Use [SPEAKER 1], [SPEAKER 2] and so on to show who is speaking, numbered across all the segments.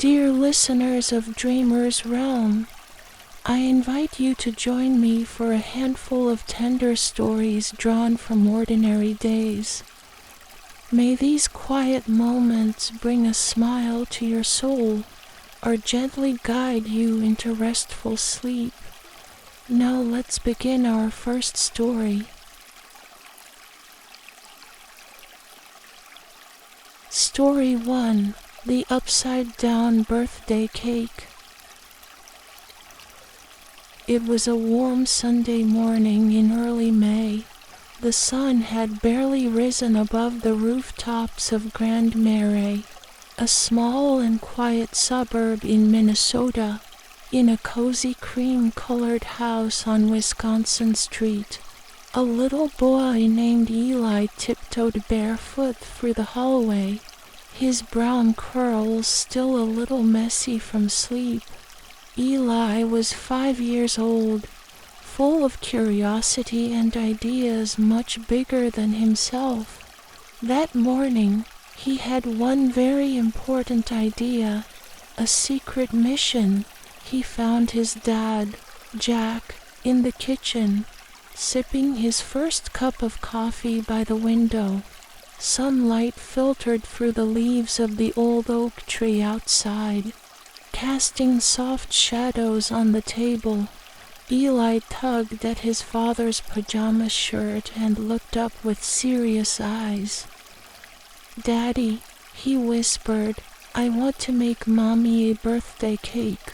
[SPEAKER 1] Dear listeners of Dreamer's Realm, I invite you to join me for a handful of tender stories drawn from ordinary days. May these quiet moments bring a smile to your soul or gently guide you into restful sleep. Now let's begin our first story. Story 1. The Upside-Down Birthday Cake. It was a warm Sunday morning in early May. The sun had barely risen above the rooftops of Grand Marais, a small and quiet suburb in Minnesota. In a cozy cream-colored house on Wisconsin Street, a little boy named Eli tiptoed barefoot through the hallway, his brown curls still a little messy from sleep. Eli was 5 years old, full of curiosity and ideas much bigger than himself. That morning, he had one very important idea, a secret mission. He found his dad, Jack, in the kitchen, sipping his first cup of coffee by the window. Sunlight filtered through the leaves of the old oak tree outside, casting soft shadows on the table. Eli tugged at his father's pajama shirt and looked up with serious eyes. "Daddy," he whispered, "I want to make Mommy a birthday cake.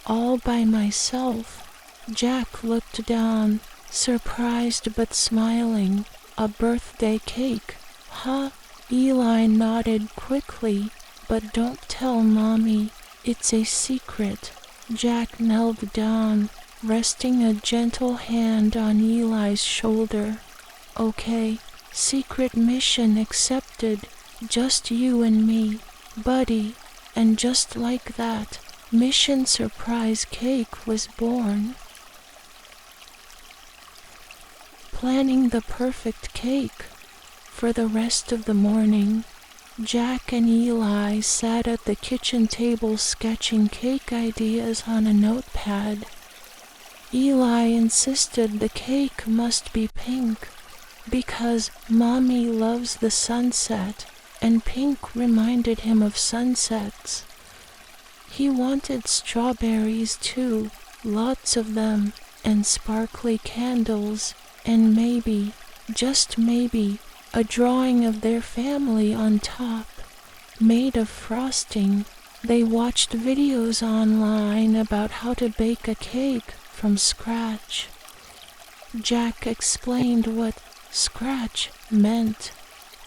[SPEAKER 1] All by myself." Jack looked down, surprised but smiling. "A birthday cake, huh?" Eli nodded quickly. "But don't tell Mommy. It's a secret." Jack knelt down, resting a gentle hand on Eli's shoulder. "Okay, secret mission accepted. Just you and me, buddy." And just like that, Mission Surprise Cake was born. Planning the perfect cake. For the rest of the morning, Jack and Eli sat at the kitchen table sketching cake ideas on a notepad. Eli insisted the cake must be pink because Mommy loves the sunset, and pink reminded him of sunsets. He wanted strawberries too, lots of them, and sparkly candles, and maybe, just maybe, a drawing of their family on top, made of frosting. They watched videos online about how to bake a cake from scratch. Jack explained what scratch meant,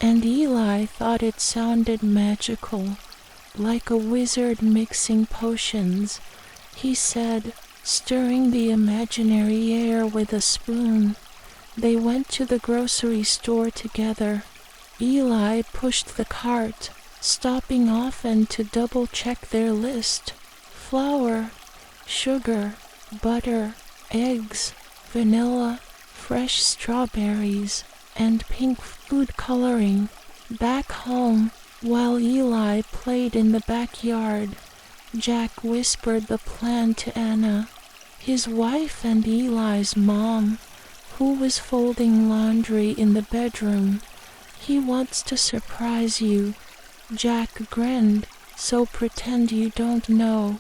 [SPEAKER 1] and Eli thought it sounded magical, like a wizard mixing potions. He said, stirring the imaginary air with a spoon. They went to the grocery store together. Eli pushed the cart, stopping often to double-check their list. Flour, sugar, butter, eggs, vanilla, fresh strawberries, and pink food coloring. Back home, while Eli played in the backyard, Jack whispered the plan to Anna, his wife and Eli's mom, who was folding laundry in the bedroom. "He wants to surprise you." Jack grinned, "So pretend you don't know.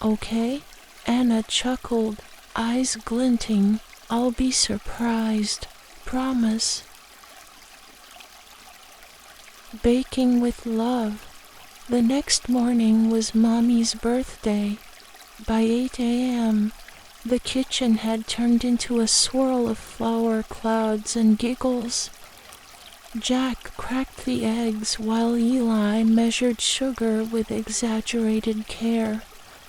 [SPEAKER 1] Okay?" Anna chuckled, eyes glinting. "I'll be surprised. Promise." Baking with love. The next morning was Mommy's birthday. By 8 a.m., the kitchen had turned into a swirl of flour clouds and giggles. Jack cracked the eggs while Eli measured sugar with exaggerated care.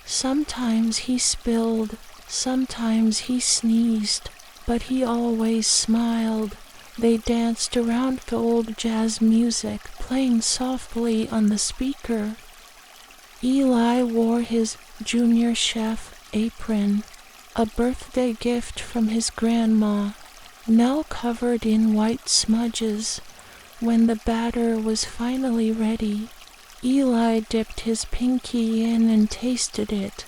[SPEAKER 1] Sometimes he spilled, sometimes he sneezed, but he always smiled. They danced around to old jazz music playing softly on the speaker. Eli wore his junior chef apron, a birthday gift from his grandma, now covered in white smudges. When the batter was finally ready, Eli dipped his pinky in and tasted it.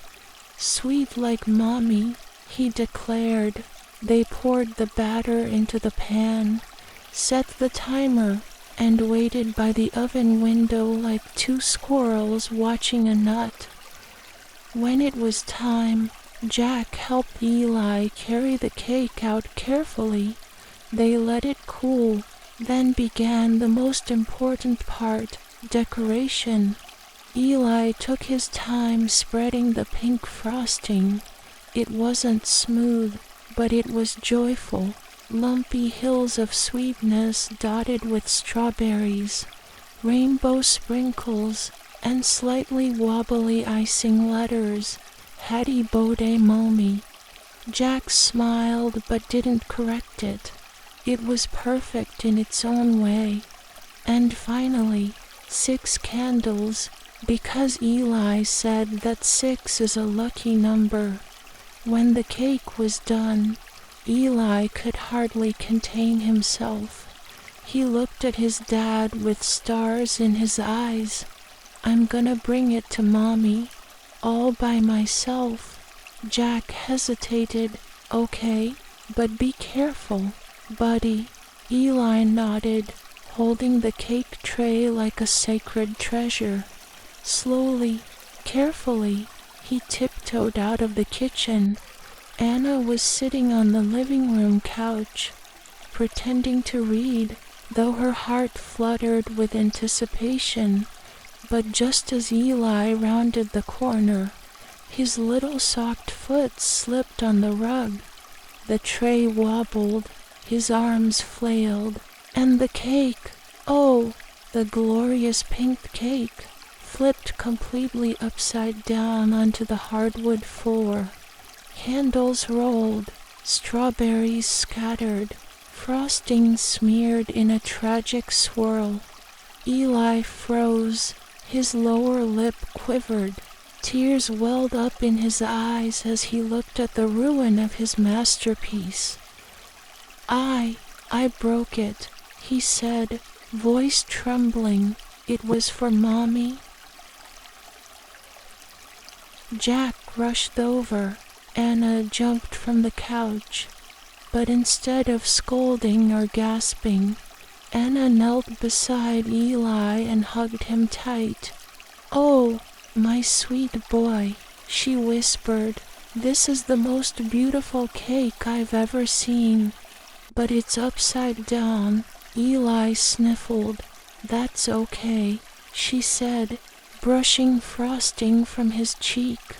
[SPEAKER 1] "Sweet like Mommy," he declared. They poured the batter into the pan, set the timer, and waited by the oven window like two squirrels watching a nut. When it was time, Jack helped Eli carry the cake out carefully. They let it cool, then began the most important part, decoration. Eli took his time spreading the pink frosting. It wasn't smooth, but it was joyful. Lumpy hills of sweetness dotted with strawberries, rainbow sprinkles, and slightly wobbly icing letters. Hattie Bode Mommy. Jack smiled but didn't correct it. It was perfect in its own way. And finally, 6 candles, because Eli said that 6 is a lucky number. When the cake was done, Eli could hardly contain himself. He looked at his dad with stars in his eyes. "I'm gonna bring it to Mommy, all by myself." Jack hesitated. "Okay, but be careful, buddy." Eli nodded, holding the cake tray like a sacred treasure. Slowly, carefully, he tiptoed out of the kitchen. Anna was sitting on the living room couch, pretending to read, though her heart fluttered with anticipation. But just as Eli rounded the corner, his little socked foot slipped on the rug. The tray wobbled, his arms flailed, and the cake, oh, the glorious pink cake, flipped completely upside down onto the hardwood floor. Candles rolled, strawberries scattered, frosting smeared in a tragic swirl. Eli froze, his lower lip quivered. Tears welled up in his eyes as he looked at the ruin of his masterpiece. I broke it," he said, voice trembling. "It was for Mommy." Jack rushed over. Anna jumped from the couch, but instead of scolding or gasping, Anna knelt beside Eli and hugged him tight. "Oh, my sweet boy," she whispered, "this is the most beautiful cake I've ever seen. But it's upside down." Eli sniffled. "That's okay," she said, brushing frosting from his cheek.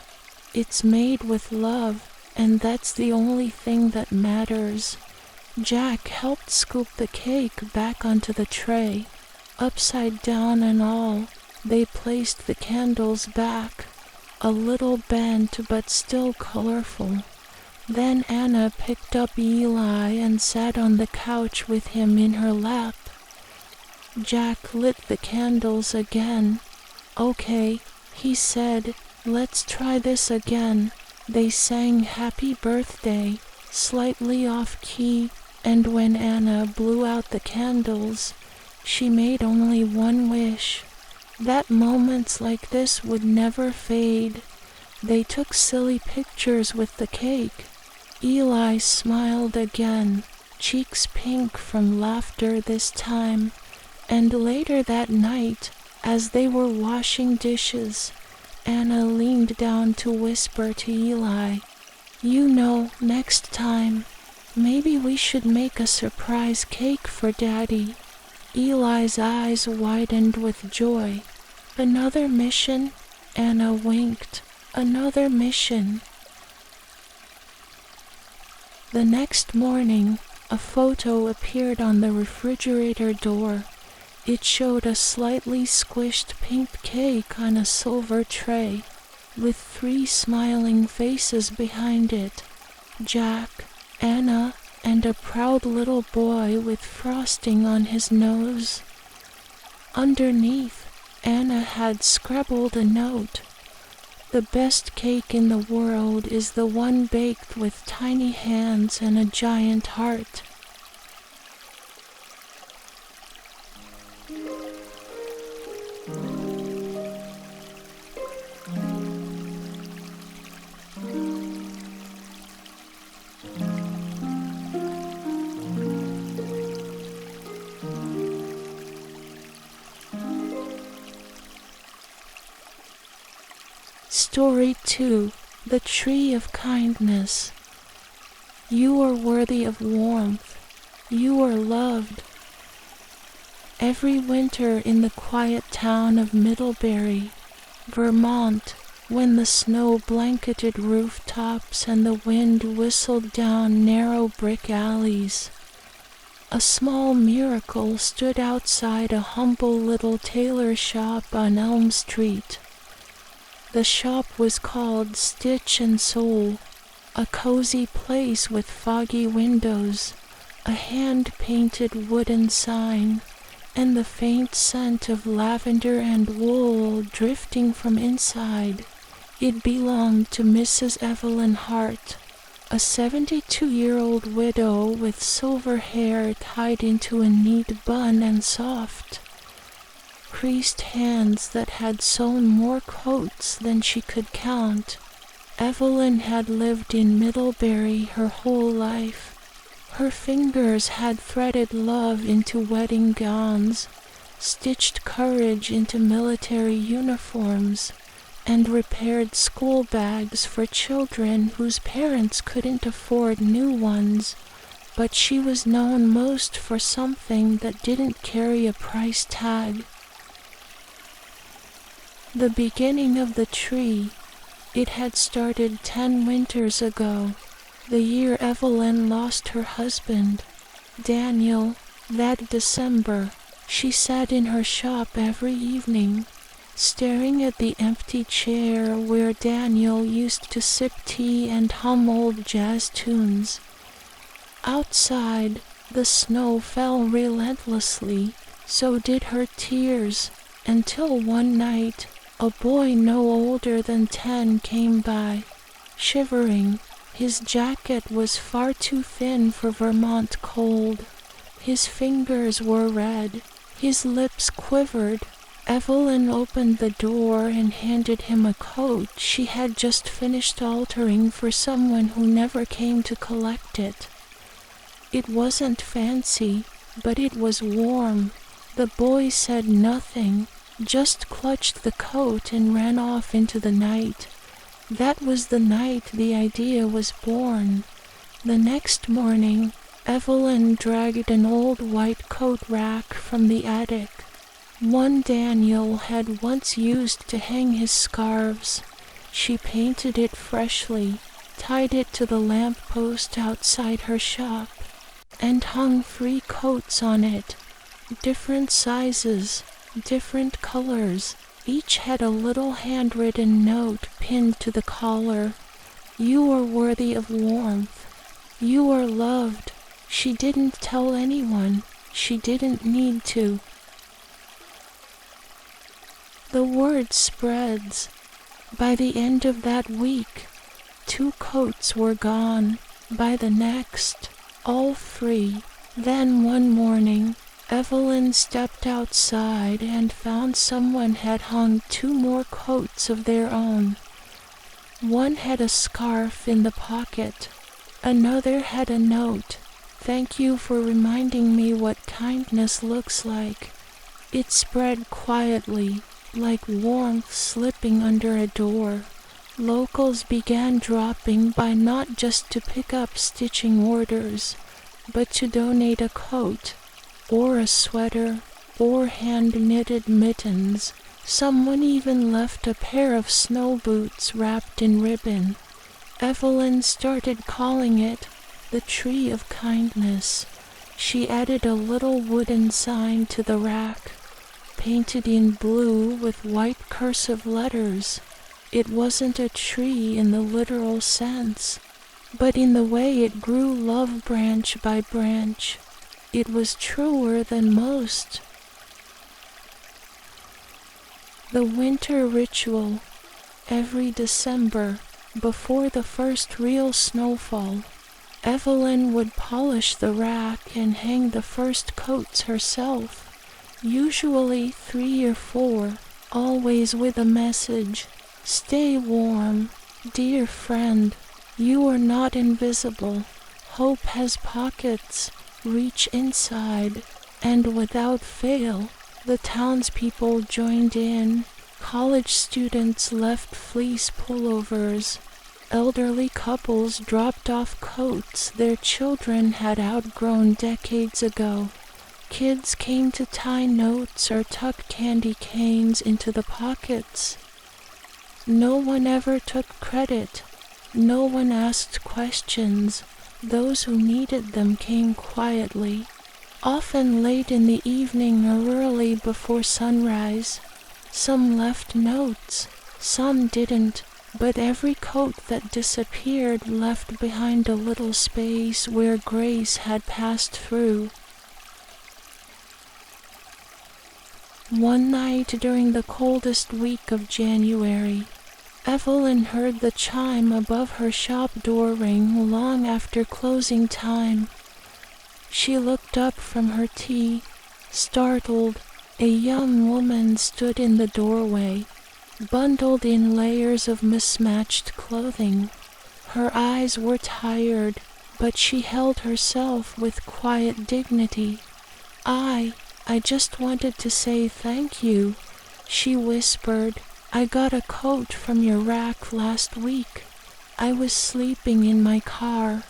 [SPEAKER 1] "It's made with love, and that's the only thing that matters." Jack helped scoop the cake back onto the tray. Upside down and all, they placed the candles back, a little bent but still colorful. Then Anna picked up Eli and sat on the couch with him in her lap. Jack lit the candles again. "Okay," he said, "let's try this again." They sang Happy Birthday, slightly off-key, and when Anna blew out the candles, she made only one wish. That moments like this would never fade. They took silly pictures with the cake. Eli smiled again, cheeks pink from laughter this time. And later that night, as they were washing dishes, Anna leaned down to whisper to Eli, "You know, next time, maybe we should make a surprise cake for Daddy." Eli's eyes widened with joy. "Another mission?" Anna winked. "Another mission." The next morning, a photo appeared on the refrigerator door. It showed a slightly squished pink cake on a silver tray, with 3 smiling faces behind it: Jack, Anna, and a proud little boy with frosting on his nose. Underneath, Anna had scribbled a note: "The best cake in the world is the one baked with tiny hands and a giant heart." Story 2, The Tree of Kindness. You are worthy of warmth. You are loved. Every winter in the quiet town of Middlebury, Vermont, when the snow blanketed rooftops and the wind whistled down narrow brick alleys, a small miracle stood outside a humble little tailor shop on Elm Street. The shop was called Stitch and Soul, a cozy place with foggy windows, a hand-painted wooden sign, and the faint scent of lavender and wool drifting from inside. It belonged to Mrs. Evelyn Hart, a 72-year-old widow with silver hair tied into a neat bun and soft, creased hands that had sewn more coats than she could count. Evelyn had lived in Middlebury her whole life. Her fingers had threaded love into wedding gowns, stitched courage into military uniforms, and repaired school bags for children whose parents couldn't afford new ones, but she was known most for something that didn't carry a price tag. The beginning of the tree. It had started 10 winters ago, the year Evelyn lost her husband, Daniel. That December, she sat in her shop every evening, staring at the empty chair where Daniel used to sip tea and hum old jazz tunes. Outside, the snow fell relentlessly, so did her tears, until one night, a boy no older than 10 came by, shivering. His jacket was far too thin for Vermont cold. His fingers were red. His lips quivered. Evelyn opened the door and handed him a coat she had just finished altering for someone who never came to collect it. It wasn't fancy, but it was warm. The boy said nothing, just clutched the coat and ran off into the night. That was the night the idea was born. The next morning, Evelyn dragged an old white coat rack from the attic, one Daniel had once used to hang his scarves. She painted it freshly, tied it to the lamp-post outside her shop, and hung 3 coats on it, different sizes, different colors. Each had a little handwritten note pinned to the collar. You are worthy of warmth. You are loved. She didn't tell anyone. She didn't need to. The word spreads. By the end of that week, 2 coats were gone. By the next, all 3. Then one morning, Evelyn stepped outside and found someone had hung 2 more coats of their own. One had a scarf in the pocket. Another had a note. Thank you for reminding me what kindness looks like. It spread quietly, like warmth slipping under a door. Locals began dropping by not just to pick up stitching orders, but to donate a coat, or a sweater, or hand-knitted mittens. Someone even left a pair of snow boots wrapped in ribbon. Evelyn started calling it the Tree of Kindness. She added a little wooden sign to the rack, painted in blue with white cursive letters. It wasn't a tree in the literal sense, but in the way it grew love branch by branch. It was truer than most. The winter ritual. Every December, before the first real snowfall, Evelyn would polish the rack and hang the first coats herself, usually 3 or 4, always with a message. Stay warm, dear friend. You are not invisible. Hope has pockets. Reach inside. And without fail, the townspeople joined in. College students left fleece pullovers. Elderly couples dropped off coats their children had outgrown decades ago. Kids came to tie notes or tuck candy canes into the pockets. No one ever took credit. No one asked questions. Those who needed them came quietly, often late in the evening or early before sunrise. Some left notes, some didn't, but every coat that disappeared left behind a little space where grace had passed through. One night during the coldest week of January, Evelyn heard the chime above her shop door ring long after closing time. She looked up from her tea, startled. A young woman stood in the doorway, bundled in layers of mismatched clothing. Her eyes were tired, but she held herself with quiet dignity. I just wanted to say thank you," she whispered. "I got a coat from your rack last week. I was sleeping in my car."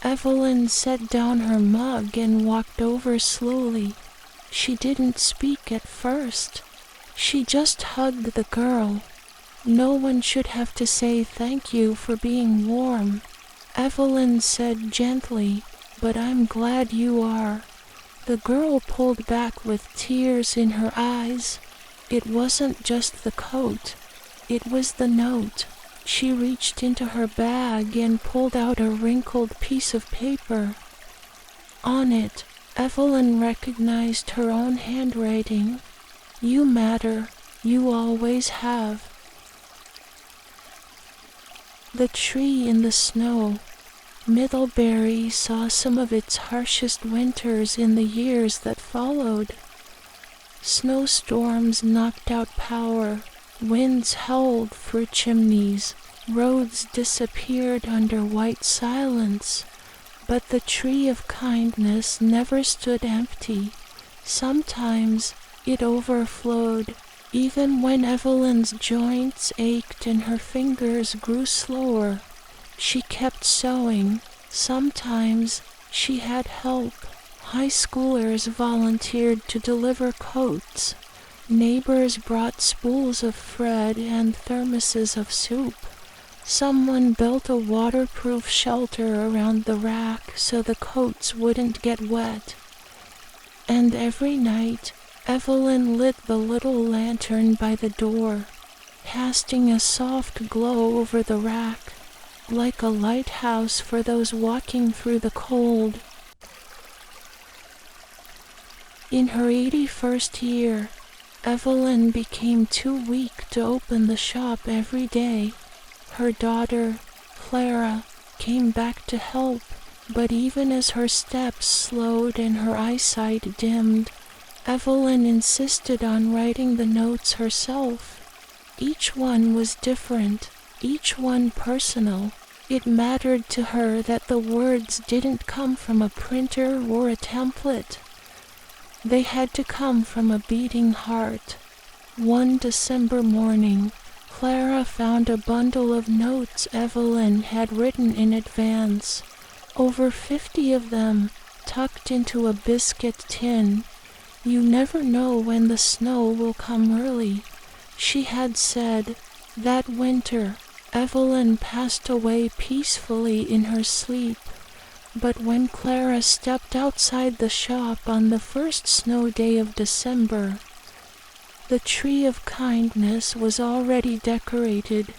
[SPEAKER 1] Evelyn set down her mug and walked over slowly. She didn't speak at first. She just hugged the girl. No one should have to say thank you for being warm. Evelyn said gently, "But I'm glad you are." The girl pulled back with tears in her eyes. It wasn't just the coat. It was the note. She reached into her bag and pulled out a wrinkled piece of paper. On it, Evelyn recognized her own handwriting. "You matter. You always have." The tree in the snow. Middlebury saw some of its harshest winters in the years that followed. Snowstorms knocked out power, winds howled through chimneys, roads disappeared under white silence, but the tree of kindness never stood empty. Sometimes it overflowed, even when Evelyn's joints ached and her fingers grew slower. She kept sewing. Sometimes she had help. High schoolers volunteered to deliver coats. Neighbors brought spools of thread and thermoses of soup. Someone built a waterproof shelter around the rack so the coats wouldn't get wet. And every night, Evelyn lit the little lantern by the door, casting a soft glow over the rack, like a lighthouse for those walking through the cold. In her 81st year, Evelyn became too weak to open the shop every day. Her daughter, Clara, came back to help, but even as her steps slowed and her eyesight dimmed, Evelyn insisted on writing the notes herself. Each one was different, each one personal. It mattered to her that the words didn't come from a printer or a template. They had to come from a beating heart. One December morning, Clara found a bundle of notes Evelyn had written in advance, over 50 of them, tucked into a biscuit tin. "You never know when the snow will come early," she had said. That winter, Evelyn passed away peacefully in her sleep. But when Clara stepped outside the shop on the first snow day of December, the tree of kindness was already decorated.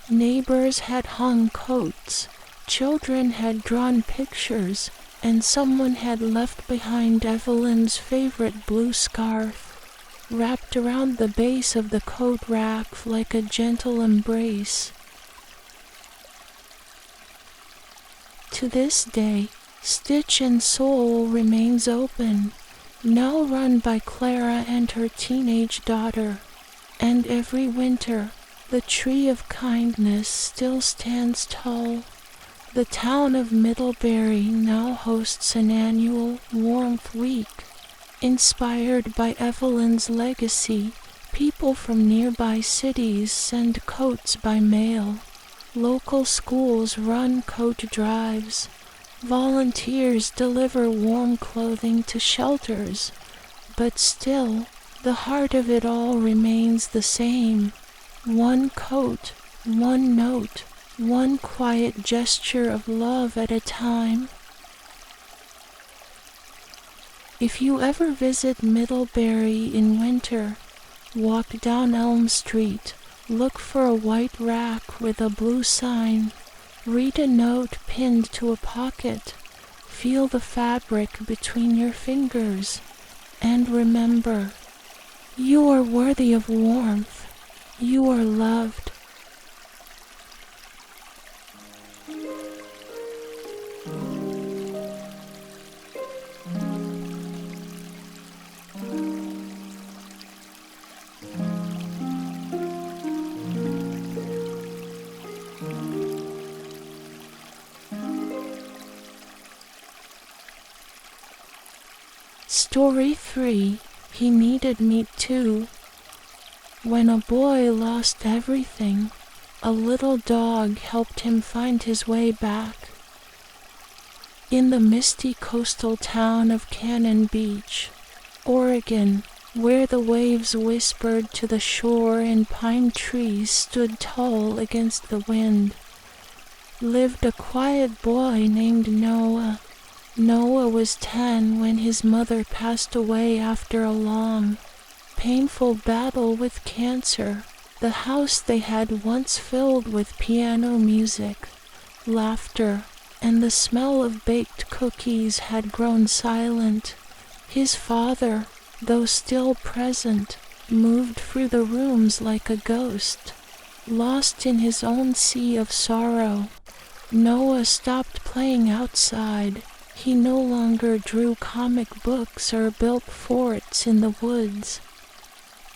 [SPEAKER 1] Neighbors had hung coats, children had drawn pictures, and someone had left behind Evelyn's favorite blue scarf, wrapped around the base of the coat rack like a gentle embrace. To this day, Stitch and Soul remains open, now run by Clara and her teenage daughter. And every winter, the tree of kindness still stands tall. The town of Middlebury now hosts an annual Warmth Week, inspired by Evelyn's legacy People from nearby cities send coats by mail. Local schools run coat drives. Volunteers deliver warm clothing to shelters. But still, the heart of it all remains the same. One coat, one note, one quiet gesture of love at a time. If you ever visit Middlebury in winter, walk down Elm Street, look for a white rack with a blue sign, read a note pinned to a pocket, feel the fabric between your fingers, and remember, you are worthy of warmth, you are loved. Story 3. He needed me too. When a boy lost everything, a little dog helped him find his way back. In the misty coastal town of Cannon Beach, Oregon, where the waves whispered to the shore and pine trees stood tall against the wind, lived a quiet boy named Noah. Noah was 10 when his mother passed away after a long, painful battle with cancer. The house they had once filled with piano music, laughter, and the smell of baked cookies had grown silent. His father, though still present, moved through the rooms like a ghost, lost in his own sea of sorrow. Noah stopped playing outside. He no longer drew comic books or built forts in the woods.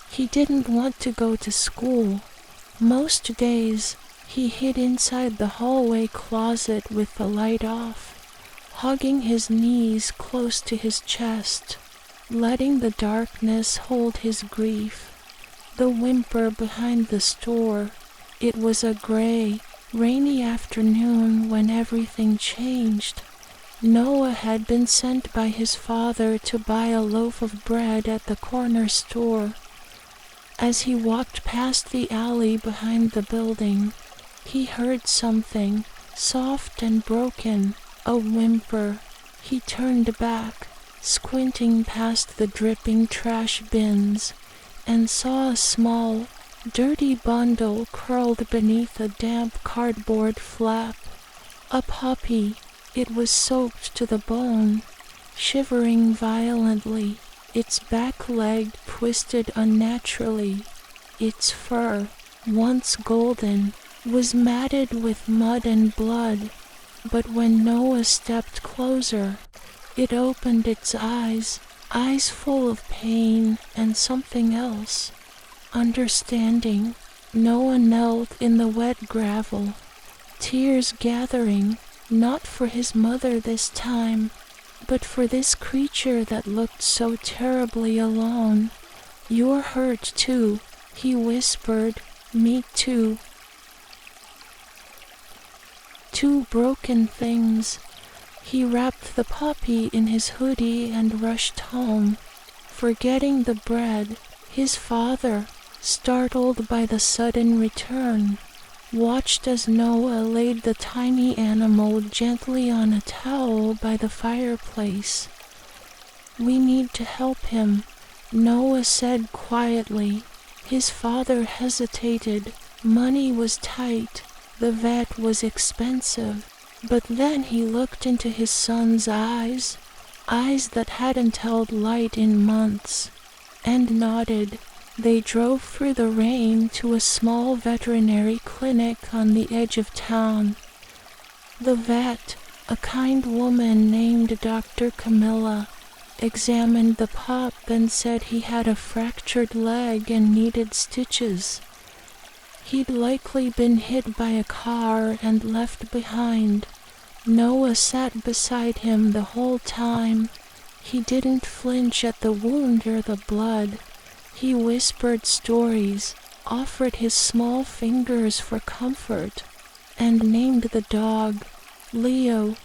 [SPEAKER 1] He didn't want to go to school. Most days, he hid inside the hallway closet with the light off, hugging his knees close to his chest, letting the darkness hold his grief. The whimper behind the store. It was a gray, rainy afternoon when everything changed. Noah had been sent by his father to buy a loaf of bread at the corner store. As he walked past the alley behind the building, he heard something, soft and broken, a whimper. He turned back, squinting past the dripping trash bins, and saw a small, dirty bundle curled beneath a damp cardboard flap. A puppy. It was soaked to the bone, shivering violently, its back leg twisted unnaturally. Its fur, once golden, was matted with mud and blood, but when Noah stepped closer, it opened its eyes full of pain and something else. Understanding, Noah knelt in the wet gravel, tears gathering, not for his mother this time, but for this creature that looked so terribly alone. "You're hurt too," he whispered. "Me too." Two broken things. He wrapped the puppy in his hoodie and rushed home, forgetting the bread. His father, startled by the sudden return, watched as Noah laid the tiny animal gently on a towel by the fireplace. "We need to help him," Noah said quietly. His father hesitated. Money was tight. The vet was expensive. But then he looked into his son's eyes that hadn't held light in months, and nodded. They drove through the rain to a small veterinary clinic on the edge of town. The vet, a kind woman named Dr. Camilla, examined the pup and said he had a fractured leg and needed stitches. He'd likely been hit by a car and left behind. Noah sat beside him the whole time. He didn't flinch at the wound or the blood. He whispered stories, offered his small fingers for comfort, and named the dog Leo,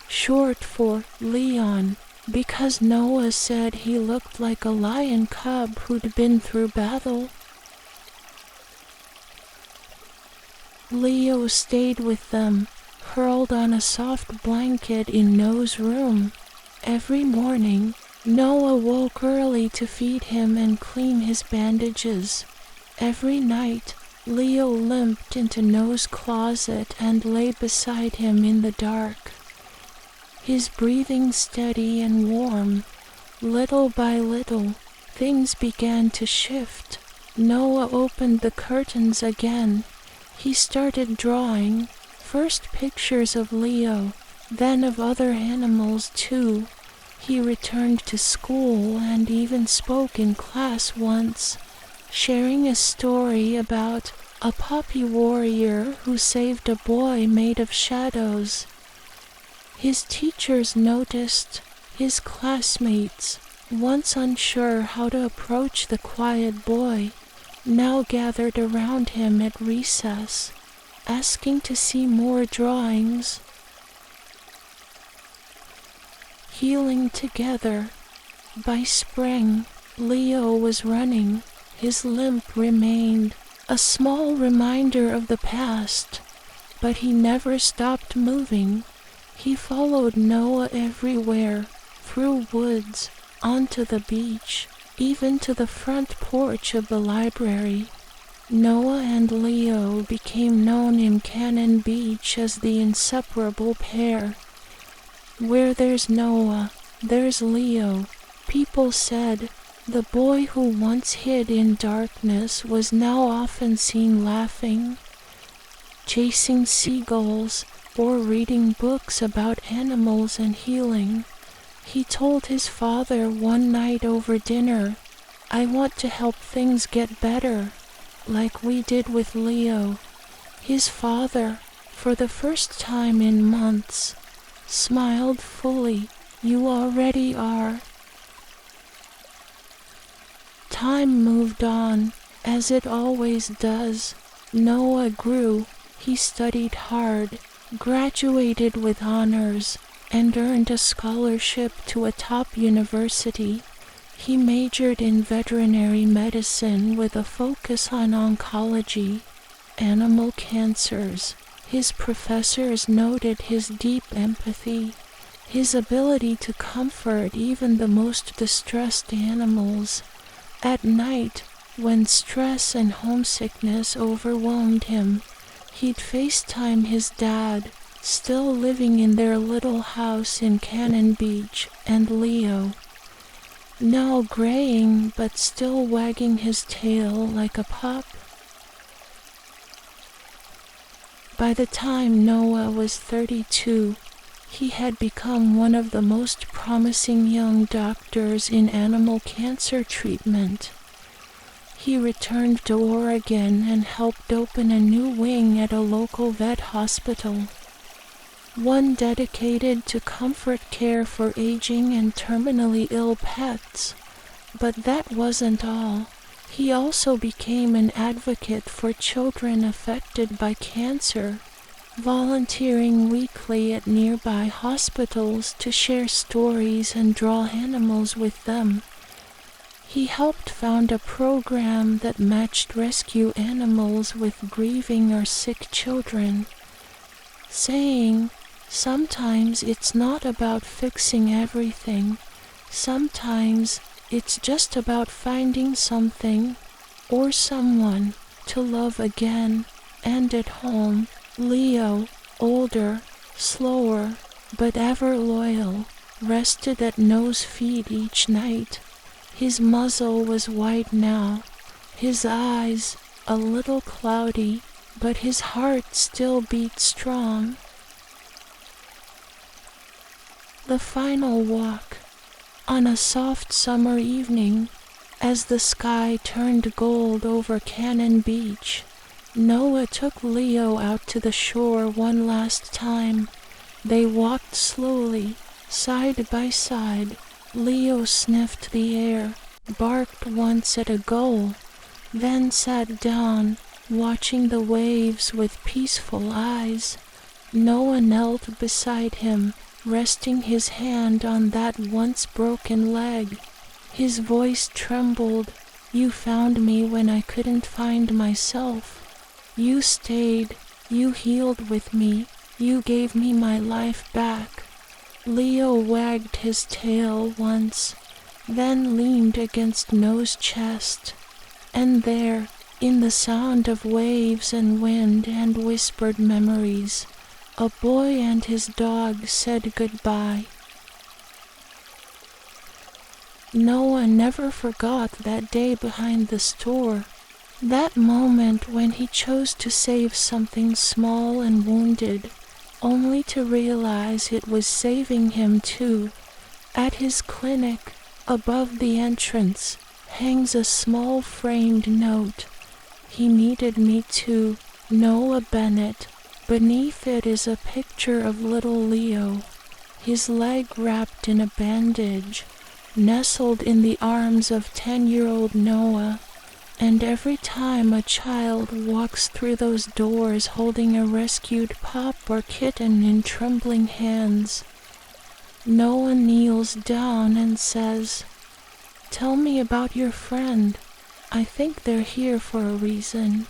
[SPEAKER 1] short for Leon, because Noah said he looked like a lion cub who'd been through battle. Leo stayed with them, curled on a soft blanket in Noah's room. Every morning, Noah woke early to feed him and clean his bandages. Every night, Leo limped into Noah's closet and lay beside him in the dark. His breathing steady and warm. Little by little, things began to shift. Noah opened the curtains again. He started drawing, first pictures of Leo, then of other animals too. He returned to school and even spoke in class once, sharing a story about a puppy warrior who saved a boy made of shadows. His teachers noticed. His classmates, once unsure how to approach the quiet boy, now gathered around him at recess, asking to see more drawings. Healing together. By spring, Leo was running. His limp remained, a small reminder of the past, but he never stopped moving. He followed Noah everywhere, through woods, onto the beach, even to the front porch of the library. Noah and Leo became known in Cannon Beach as the inseparable pair. Where there's Noah, there's Leo, people said. The boy who once hid in darkness was now often seen laughing, chasing seagulls, or reading books about animals and healing. He told his father one night over dinner, "I want to help things get better, like we did with Leo." His father, for the first time in months, smiled fully. "You already are." Time moved on, as it always does. Noah grew. He studied hard, graduated with honors, and earned a scholarship to a top university. He majored in veterinary medicine with a focus on oncology, animal cancers. His professors noted his deep empathy, his ability to comfort even the most distressed animals. At night, when stress and homesickness overwhelmed him, he'd FaceTime his dad, still living in their little house in Cannon Beach, and Leo, now graying but still wagging his tail like a pup. By the time Noah was 32, he had become one of the most promising young doctors in animal cancer treatment. He returned to Oregon and helped open a new wing at a local vet hospital, one dedicated to comfort care for aging and terminally ill pets. But that wasn't all. He also became an advocate for children affected by cancer, volunteering weekly at nearby hospitals to share stories and draw animals with them. He helped found a program that matched rescue animals with grieving or sick children, saying, "Sometimes it's not about fixing everything. Sometimes it's just about finding something or someone to love again." And at home, Leo, older, slower, but ever loyal, rested at Noah's feet each night. His muzzle was white now, his eyes a little cloudy, but his heart still beat strong. The final walk. On a soft summer evening, as the sky turned gold over Cannon Beach, Noah took Leo out to the shore one last time. They walked slowly, side by side. Leo sniffed the air, barked once at a gull, then sat down, watching the waves with peaceful eyes. Noah knelt beside him, resting his hand on that once broken leg. His voice trembled. "You found me when I couldn't find myself. You stayed, you healed with me, you gave me my life back." Leo wagged his tail once, then leaned against Noah's chest. And there, in the sound of waves and wind and whispered memories, a boy and his dog said goodbye. Noah never forgot that day behind the store, that moment when he chose to save something small and wounded, only to realize it was saving him too. At his clinic, above the entrance, hangs a small framed note. "He needed me too, Noah Bennett." Beneath it is a picture of little Leo, his leg wrapped in a bandage, nestled in the arms of 10-year-old Noah. And every time a child walks through those doors holding a rescued pup or kitten in trembling hands, Noah kneels down and says, "Tell me about your friend. I think they're here for a reason."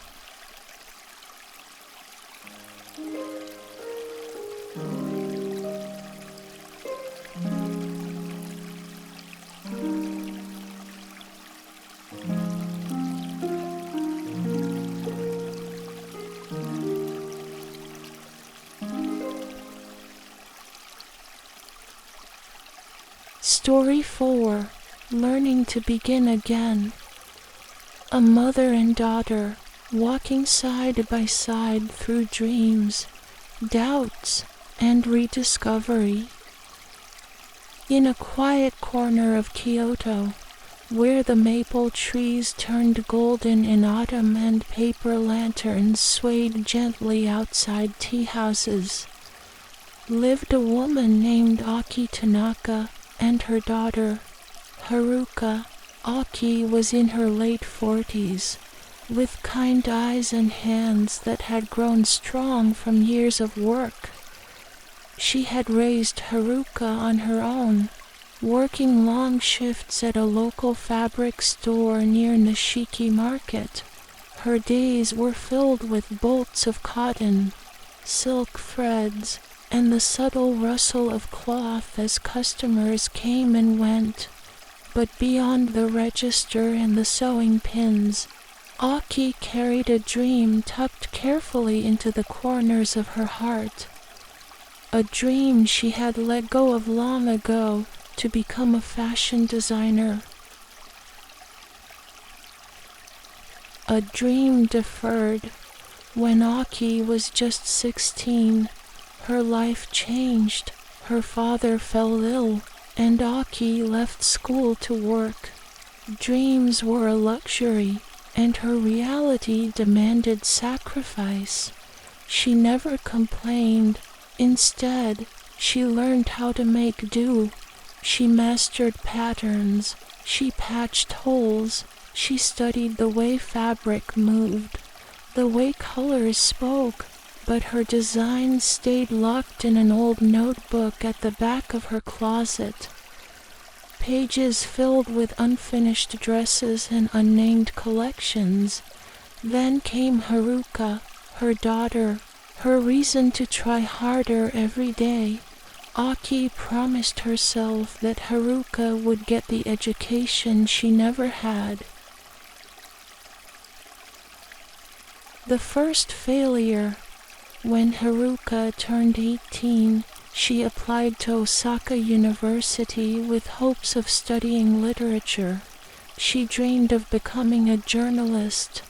[SPEAKER 1] Story 4. Learning to Begin Again. A mother and daughter walking side by side through dreams, doubts, and rediscovery. In a quiet corner of Kyoto, where the maple trees turned golden in autumn and paper lanterns swayed gently outside tea houses, lived a woman named Aki Tanaka and her daughter, Haruka. Aki was in her late 40s, with kind eyes and hands that had grown strong from years of work. She had raised Haruka on her own, working long shifts at a local fabric store near Nishiki Market. Her days were filled with bolts of cotton, silk threads, and the subtle rustle of cloth as customers came and went. But beyond the register and the sewing pins, Aki carried a dream tucked carefully into the corners of her heart. A dream she had let go of long ago to become a fashion designer. A dream deferred. When Aki was just 16, her life changed. Her father fell ill, and Aki left school to work. Dreams were a luxury, and her reality demanded sacrifice. She never complained. Instead, she learned how to make do. She mastered patterns. She patched holes. She studied the way fabric moved, the way colors spoke. But her designs stayed locked in an old notebook at the back of her closet. Pages filled with unfinished dresses and unnamed collections. Then came Haruka, her daughter, her reason to try harder every day. Aki promised herself that Haruka would get the education she never had. The first failure. When Haruka turned 18, she applied to Osaka University with hopes of studying literature. She dreamed of becoming a journalist,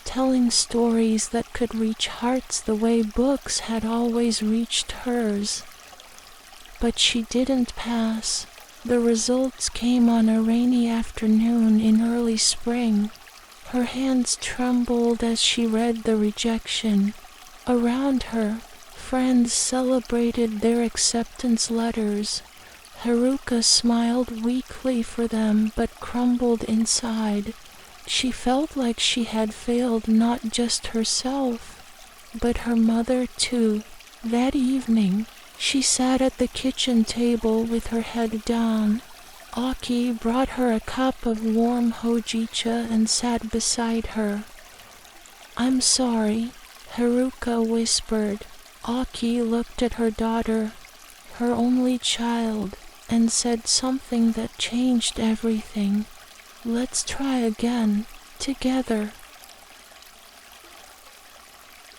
[SPEAKER 1] telling stories that could reach hearts the way books had always reached hers. But she didn't pass. The results came on a rainy afternoon in early spring. Her hands trembled as she read the rejection. Around her, friends celebrated their acceptance letters. Haruka smiled weakly for them but crumbled inside. She felt like she had failed not just herself, but her mother too. That evening, she sat at the kitchen table with her head down. Aki brought her a cup of warm hojicha and sat beside her. "I'm sorry," Haruka whispered. Aki looked at her daughter, her only child, and said something that changed everything. "Let's try again, together."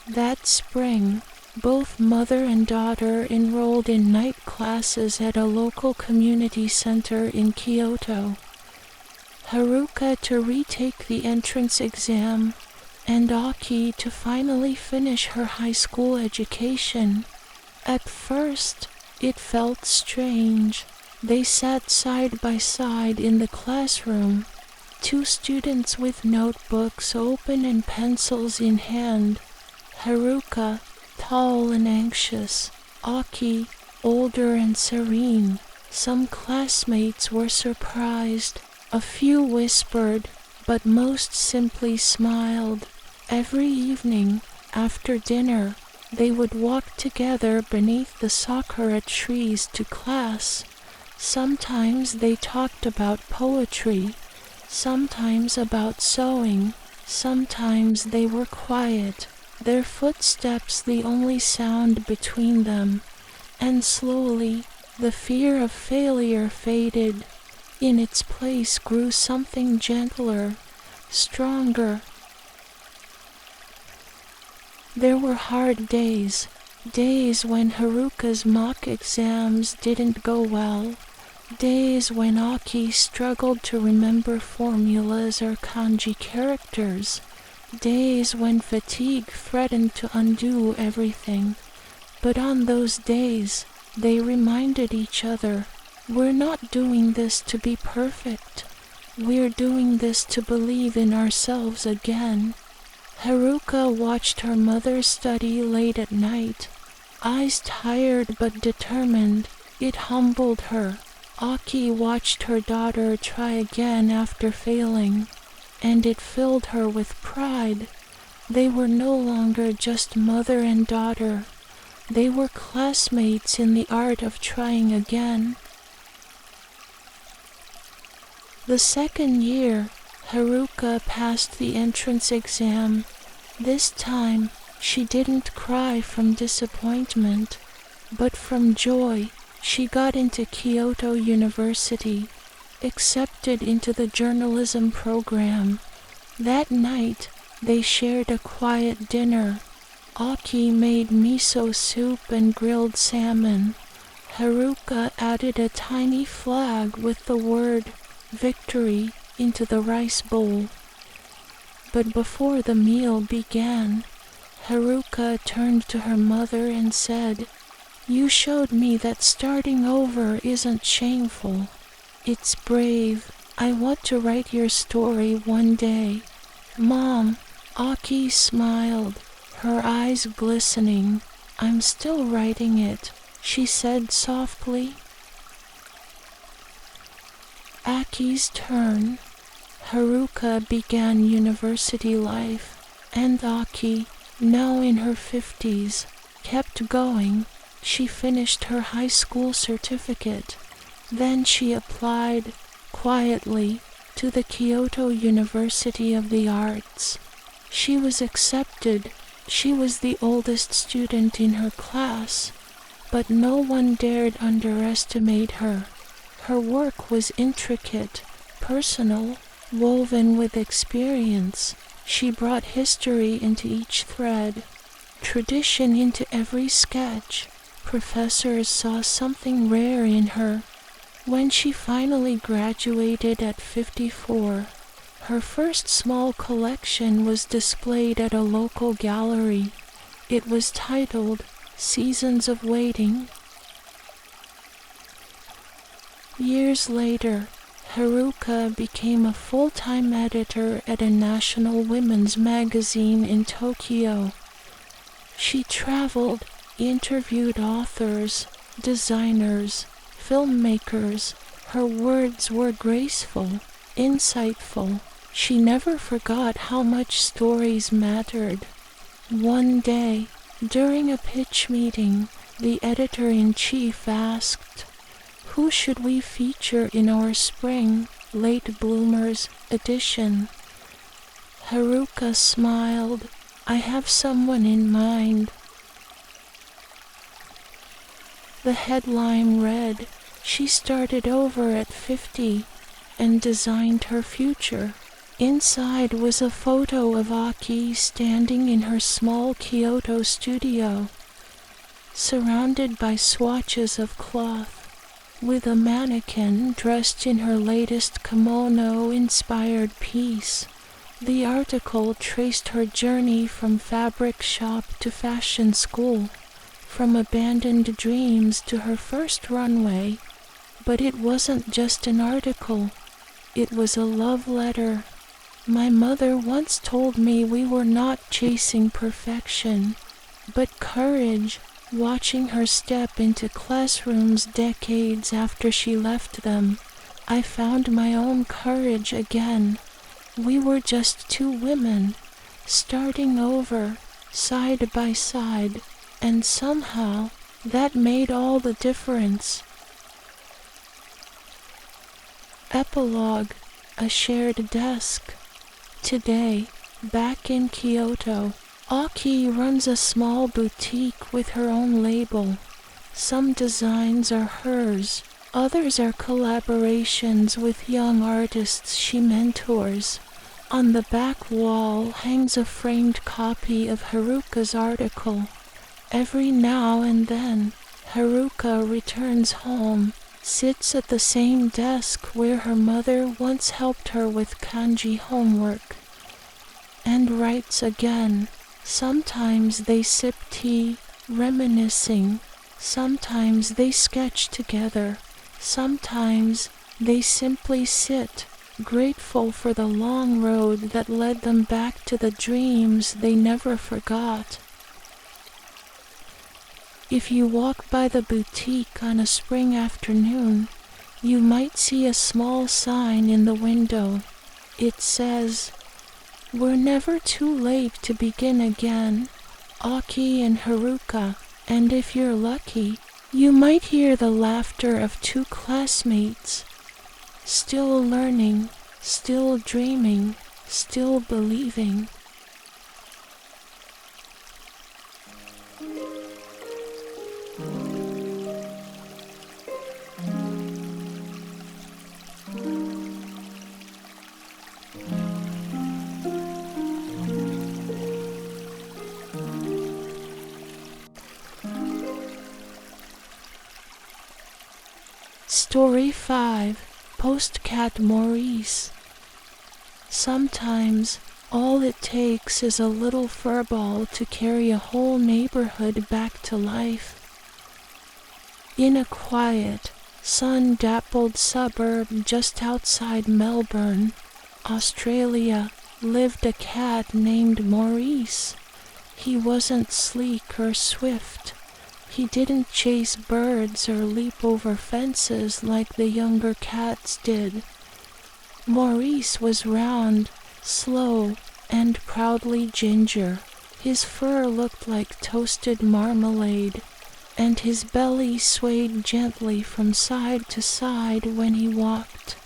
[SPEAKER 1] That spring, both mother and daughter enrolled in night classes at a local community center in Kyoto. Haruka to retake the entrance exam, and Aki to finally finish her high school education. At first, it felt strange. They sat side by side in the classroom, two students with notebooks open and pencils in hand. Haruka, tall and anxious, Aki, older and serene. Some classmates were surprised. A few whispered, but most simply smiled. Every evening, after dinner, they would walk together beneath the sakura trees to class. Sometimes they talked about poetry, sometimes about sewing, sometimes they were quiet, their footsteps the only sound between them, and slowly the fear of failure faded. In its place grew something gentler, stronger. There were hard days, days when Haruka's mock exams didn't go well, days when Aki struggled to remember formulas or kanji characters, days when fatigue threatened to undo everything. But on those days, they reminded each other, we're not doing this to be perfect. We're doing this to believe in ourselves again. Haruka watched her mother study late at night. Eyes tired but determined, it humbled her. Aki watched her daughter try again after failing, and it filled her with pride. They were no longer just mother and daughter. They were classmates in the art of trying again. The second year, Haruka passed the entrance exam. This time, she didn't cry from disappointment, but from joy. She got into Kyoto University, accepted into the journalism program. That night, they shared a quiet dinner. Aki made miso soup and grilled salmon. Haruka added a tiny flag with the word "Victory" into the rice bowl. But before the meal began, Haruka turned to her mother and said, "You showed me that starting over isn't shameful. It's brave. I want to write your story one day." "Mom," Aki smiled, her eyes glistening. "I'm still writing it," she said softly. Aki's turn. Haruka began university life, and Aki, now in her 50s, kept going. She finished her high school certificate. Then she applied, quietly, to the Kyoto University of the Arts. She was accepted. She was the oldest student in her class, but no one dared underestimate her. Her work was intricate, personal, woven with experience. She brought history into each thread, tradition into every sketch. Professors saw something rare in her. When she finally graduated at 54, her first small collection was displayed at a local gallery. It was titled "Seasons of Waiting." Years later, Haruka became a full-time editor at a national women's magazine in Tokyo. She traveled, interviewed authors, designers, filmmakers. Her words were graceful, insightful. She never forgot how much stories mattered. One day, during a pitch meeting, the editor-in-chief asked, "Who should we feature in our spring late bloomers edition?" Haruka smiled. "I have someone in mind." The headline read, "She started over at 50 and designed her future." Inside was a photo of Aki standing in her small Kyoto studio, surrounded by swatches of cloth, with a mannequin dressed in her latest kimono-inspired piece. The article traced her journey from fabric shop to fashion school, from abandoned dreams to her first runway. But it wasn't just an article. It was a love letter. "My mother once told me we were not chasing perfection, but courage." Watching her step into classrooms decades after she left them, I found my own courage again. We were just two women, starting over, side by side, and somehow that made all the difference. Epilogue: a shared desk. Today, back in Kyoto, Aki runs a small boutique with her own label. Some designs are hers, others are collaborations with young artists she mentors. On the back wall hangs a framed copy of Haruka's article. Every now and then, Haruka returns home, sits at the same desk where her mother once helped her with kanji homework, and writes again. Sometimes they sip tea, reminiscing. Sometimes they sketch together. Sometimes they simply sit, grateful for the long road that led them back to the dreams they never forgot. If you walk by the boutique on a spring afternoon, you might see a small sign in the window. It says, "We're never too late to begin again, Aki and Haruka," and if you're lucky, you might hear the laughter of two classmates, still learning, still dreaming, still believing. Story 5. Postcat Maurice. Sometimes, all it takes is a little furball to carry a whole neighborhood back to life. In a quiet, sun-dappled suburb just outside Melbourne, Australia, lived a cat named Maurice. He wasn't sleek or swift. He didn't chase birds or leap over fences like the younger cats did. Maurice was round, slow, and proudly ginger. His fur looked like toasted marmalade, and his belly swayed gently from side to side when he walked.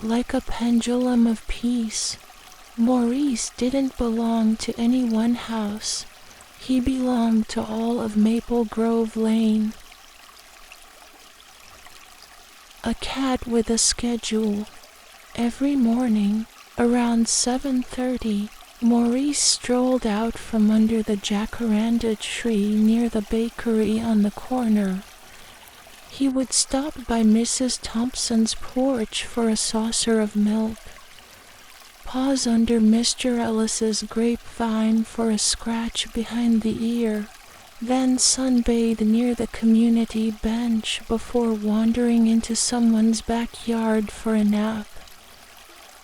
[SPEAKER 1] Like a pendulum of peace, Maurice didn't belong to any one house. He belonged to all of Maple Grove Lane. A cat with a schedule. Every morning, around 7:30, Maurice strolled out from under the jacaranda tree near the bakery on the corner. He would stop by Mrs. Thompson's porch for a saucer of milk, pause under Mr. Ellis's grapevine for a scratch behind the ear, then sunbathe near the community bench before wandering into someone's backyard for a nap.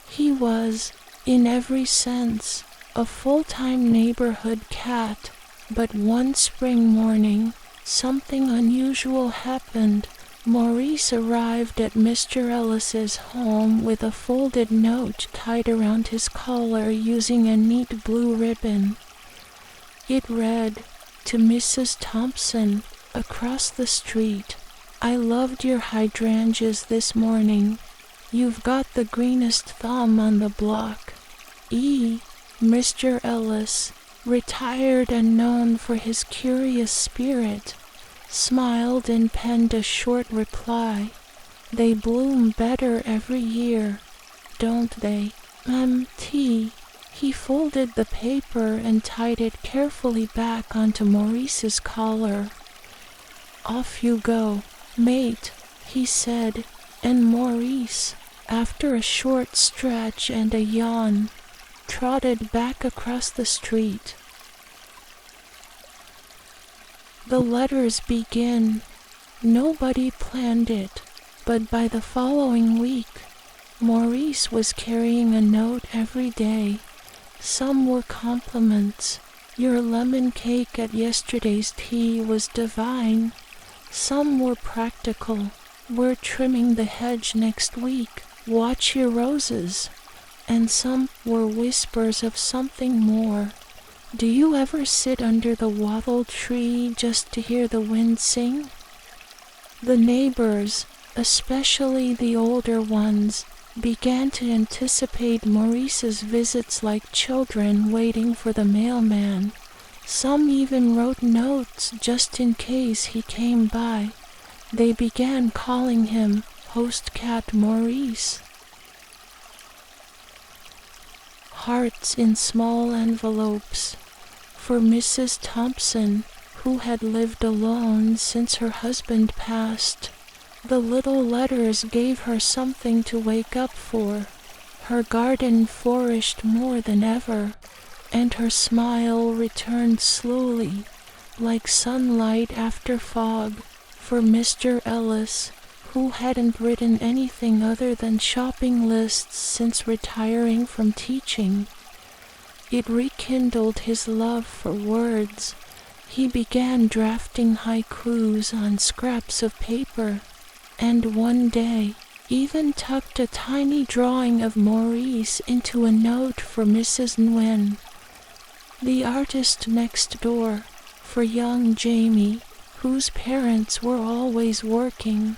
[SPEAKER 1] He was, in every sense, a full-time neighborhood cat, but one spring morning, something unusual happened. Maurice arrived at Mr. Ellis's home with a folded note tied around his collar using a neat blue ribbon. It read, "To Mrs. Thompson, across the street. I loved your hydrangeas this morning. You've got the greenest thumb on the block. Mr. Ellis, retired and known for his curious spirit, smiled and penned a short reply. They bloom better every year, don't they? M.T." He folded the paper and tied it carefully back onto Maurice's collar. "Off you go, mate," he said, and Maurice, after a short stretch and a yawn, trotted back across the street. The letters begin. Nobody planned it, but by the following week, Maurice was carrying a note every day. Some were compliments. "Your lemon cake at yesterday's tea was divine." Some were practical. "We're trimming the hedge next week. Watch your roses." And some were whispers of something more. "Do you ever sit under the wattle tree just to hear the wind sing?" The neighbors, especially the older ones, began to anticipate Maurice's visits like children waiting for the mailman. Some even wrote notes just in case he came by. They began calling him Postcat Maurice. Hearts in small envelopes. For Mrs. Thompson, who had lived alone since her husband passed. The little letters gave her something to wake up for. Her garden flourished more than ever, and her smile returned slowly, like sunlight after fog. For Mr. Ellis, who hadn't written anything other than shopping lists since retiring from teaching, it rekindled his love for words. He began drafting haikus on scraps of paper, and one day even tucked a tiny drawing of Maurice into a note for Mrs. Nguyen, the artist next door, for young Jamie, whose parents were always working.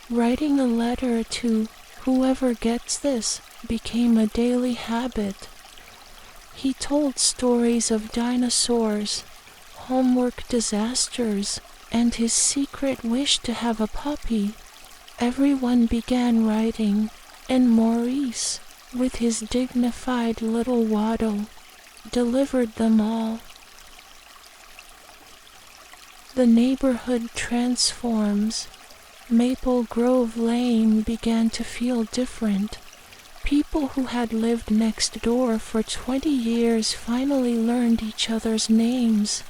[SPEAKER 1] Writing a letter to whoever gets this became a daily habit. He told stories of dinosaurs, homework disasters, and his secret wish to have a puppy. Everyone began writing, and Maurice, with his dignified little waddle, delivered them all. The neighborhood transforms. Maple Grove Lane began to feel different. People who had lived next door for 20 years finally learned each other's names.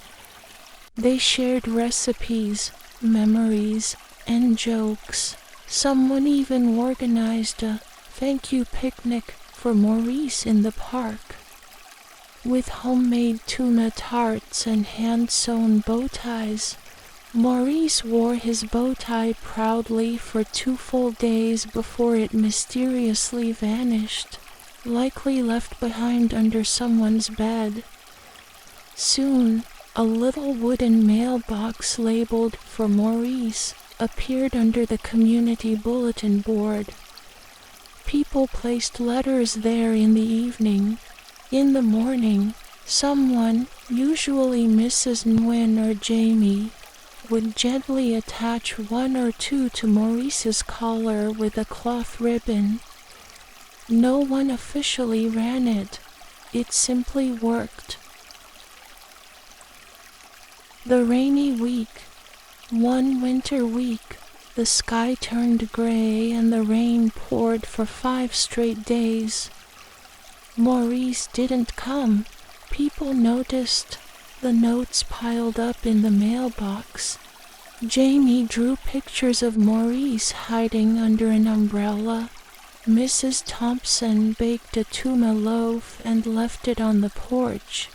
[SPEAKER 1] They shared recipes, memories, and jokes. Someone even organized a thank you picnic for Maurice in the park. With homemade tuna tarts and hand-sewn bow ties, Maurice wore his bow tie proudly for 2 full days before it mysteriously vanished, likely left behind under someone's bed. Soon, a little wooden mailbox labeled for Maurice appeared under the community bulletin board. People placed letters there in the evening. In the morning, someone, usually Mrs. Nguyen or Jamie, would gently attach 1 or 2 to Maurice's collar with a cloth ribbon. No one officially ran it. It simply worked. The rainy week. One winter week, the sky turned gray and the rain poured for 5 straight days. Maurice didn't come. People noticed. The notes piled up in the mailbox. Jamie drew pictures of Maurice hiding under an umbrella. Mrs. Thompson baked a tuna loaf and left it on the porch.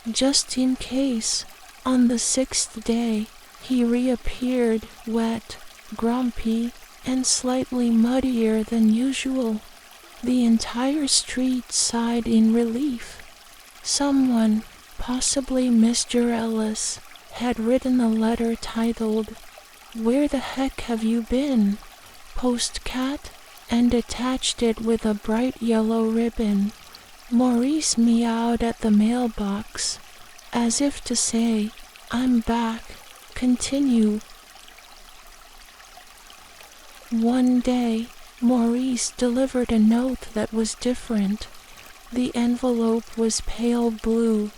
[SPEAKER 1] Just in case, on the 6th day, he reappeared, wet, grumpy, and slightly muddier than usual. The entire street sighed in relief. Someone, possibly Mr. Ellis, had written a letter titled, "Where the heck have you been, Postcat?" and attached it with a bright yellow ribbon. Maurice meowed at the mailbox, as if to say, "I'm back, continue." One day, Maurice delivered a note that was different. The envelope was pale blue,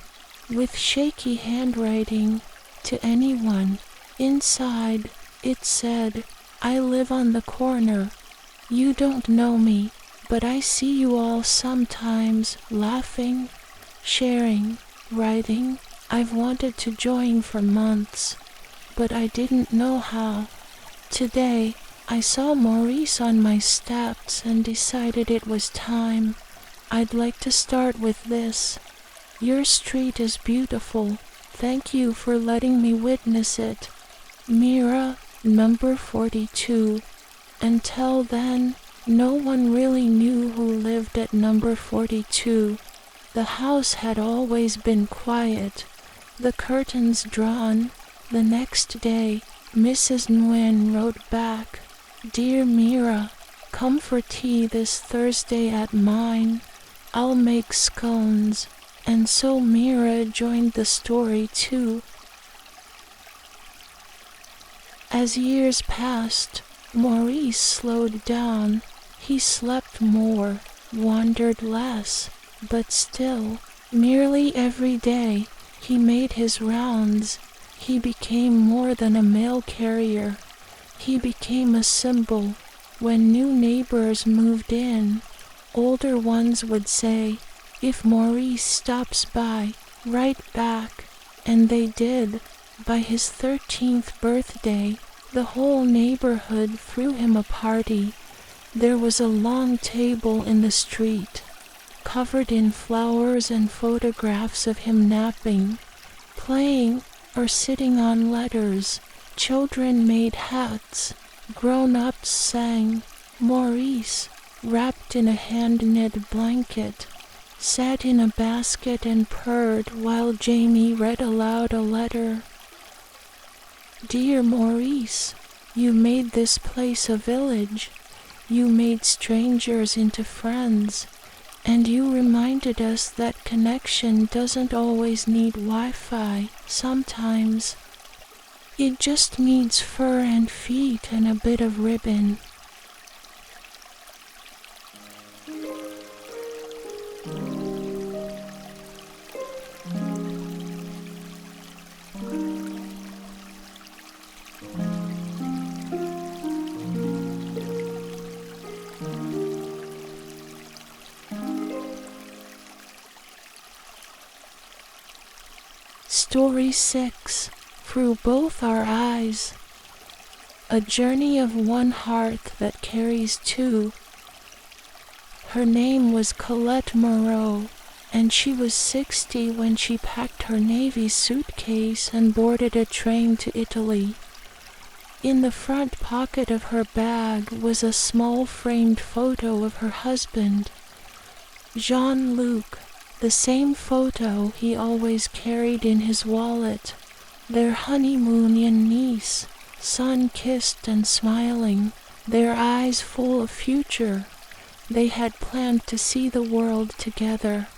[SPEAKER 1] with shaky handwriting, to anyone. Inside, it said, "I live on the corner. You don't know me, but I see you all sometimes, laughing, sharing, writing. I've wanted to join for months, but I didn't know how. Today, I saw Maurice on my steps and decided it was time. I'd like to start with this. Your street is beautiful. Thank you for letting me witness it. Mira, number 42. Until then, no one really knew who lived at number 42. The house had always been quiet, the curtains drawn. The next day, Mrs. Nguyen wrote back, "Dear Mira, come for tea this Thursday at mine. I'll make scones." And so Mira joined the story too. As years passed, Maurice slowed down. He slept more, wandered less, but still, nearly every day, he made his rounds. He became more than a mail carrier. He became a symbol. When new neighbors moved in, older ones would say, "If Maurice stops by, write back." And they did. By his 13th birthday, the whole neighborhood threw him a party. There was a long table in the street, covered in flowers and photographs of him napping, playing, or sitting on letters. Children made hats. Grown-ups sang. Maurice, wrapped in a hand-knit blanket, sat in a basket and purred while Jamie read aloud a letter. "Dear Maurice, you made this place a village. You made strangers into friends, and you reminded us that connection doesn't always need Wi-Fi. Sometimes it just needs fur and feet and a bit of ribbon." Story 6. Through Both Our Eyes. A journey of one heart that carries two. Her name was Colette Moreau, and she was 60 when she packed her Navy suitcase and boarded a train to Italy. In the front pocket of her bag was a small framed photo of her husband, Jean-Luc, the same photo he always carried in his wallet. Their honeymoon in Nice, sun-kissed and smiling, their eyes full of future. They had planned to see the world together.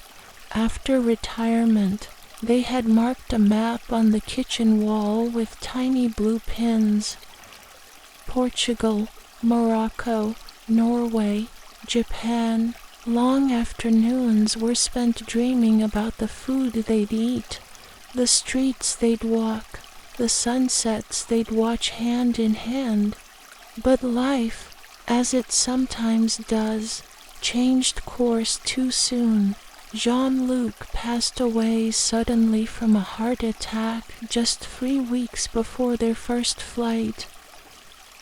[SPEAKER 1] After retirement, they had marked a map on the kitchen wall with tiny blue pins. Portugal, Morocco, Norway, Japan. Long afternoons were spent dreaming about the food they'd eat, the streets they'd walk, the sunsets they'd watch hand in hand. But life, as it sometimes does, changed course too soon. Jean-Luc passed away suddenly from a heart attack just 3 weeks before their first flight.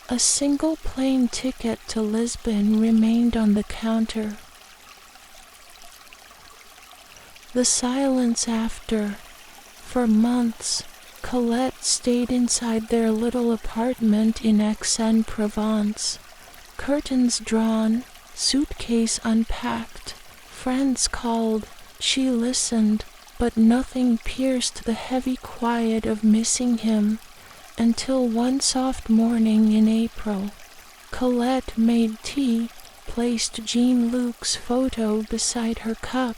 [SPEAKER 1] A single plane ticket to Lisbon remained on the counter. The silence after. For months, Colette stayed inside their little apartment in Aix-en-Provence. Curtains drawn, suitcase unpacked. Friends called. She listened, but nothing pierced the heavy quiet of missing him, until one soft morning in April, Colette made tea, placed Jean-Luc's photo beside her cup,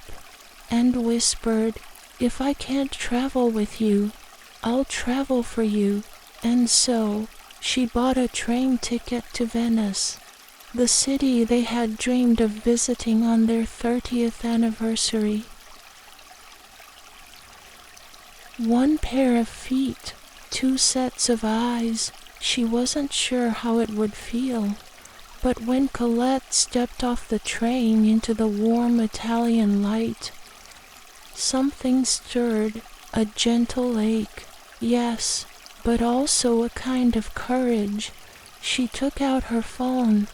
[SPEAKER 1] and whispered, "If I can't travel with you, I'll travel for you." And so, she bought a train ticket to Venice, the city they had dreamed of visiting on their 30th anniversary. One pair of feet, two sets of eyes. She wasn't sure how it would feel, but when Colette stepped off the train into the warm Italian light, something stirred, a gentle ache, yes, but also a kind of courage. She took out her phone,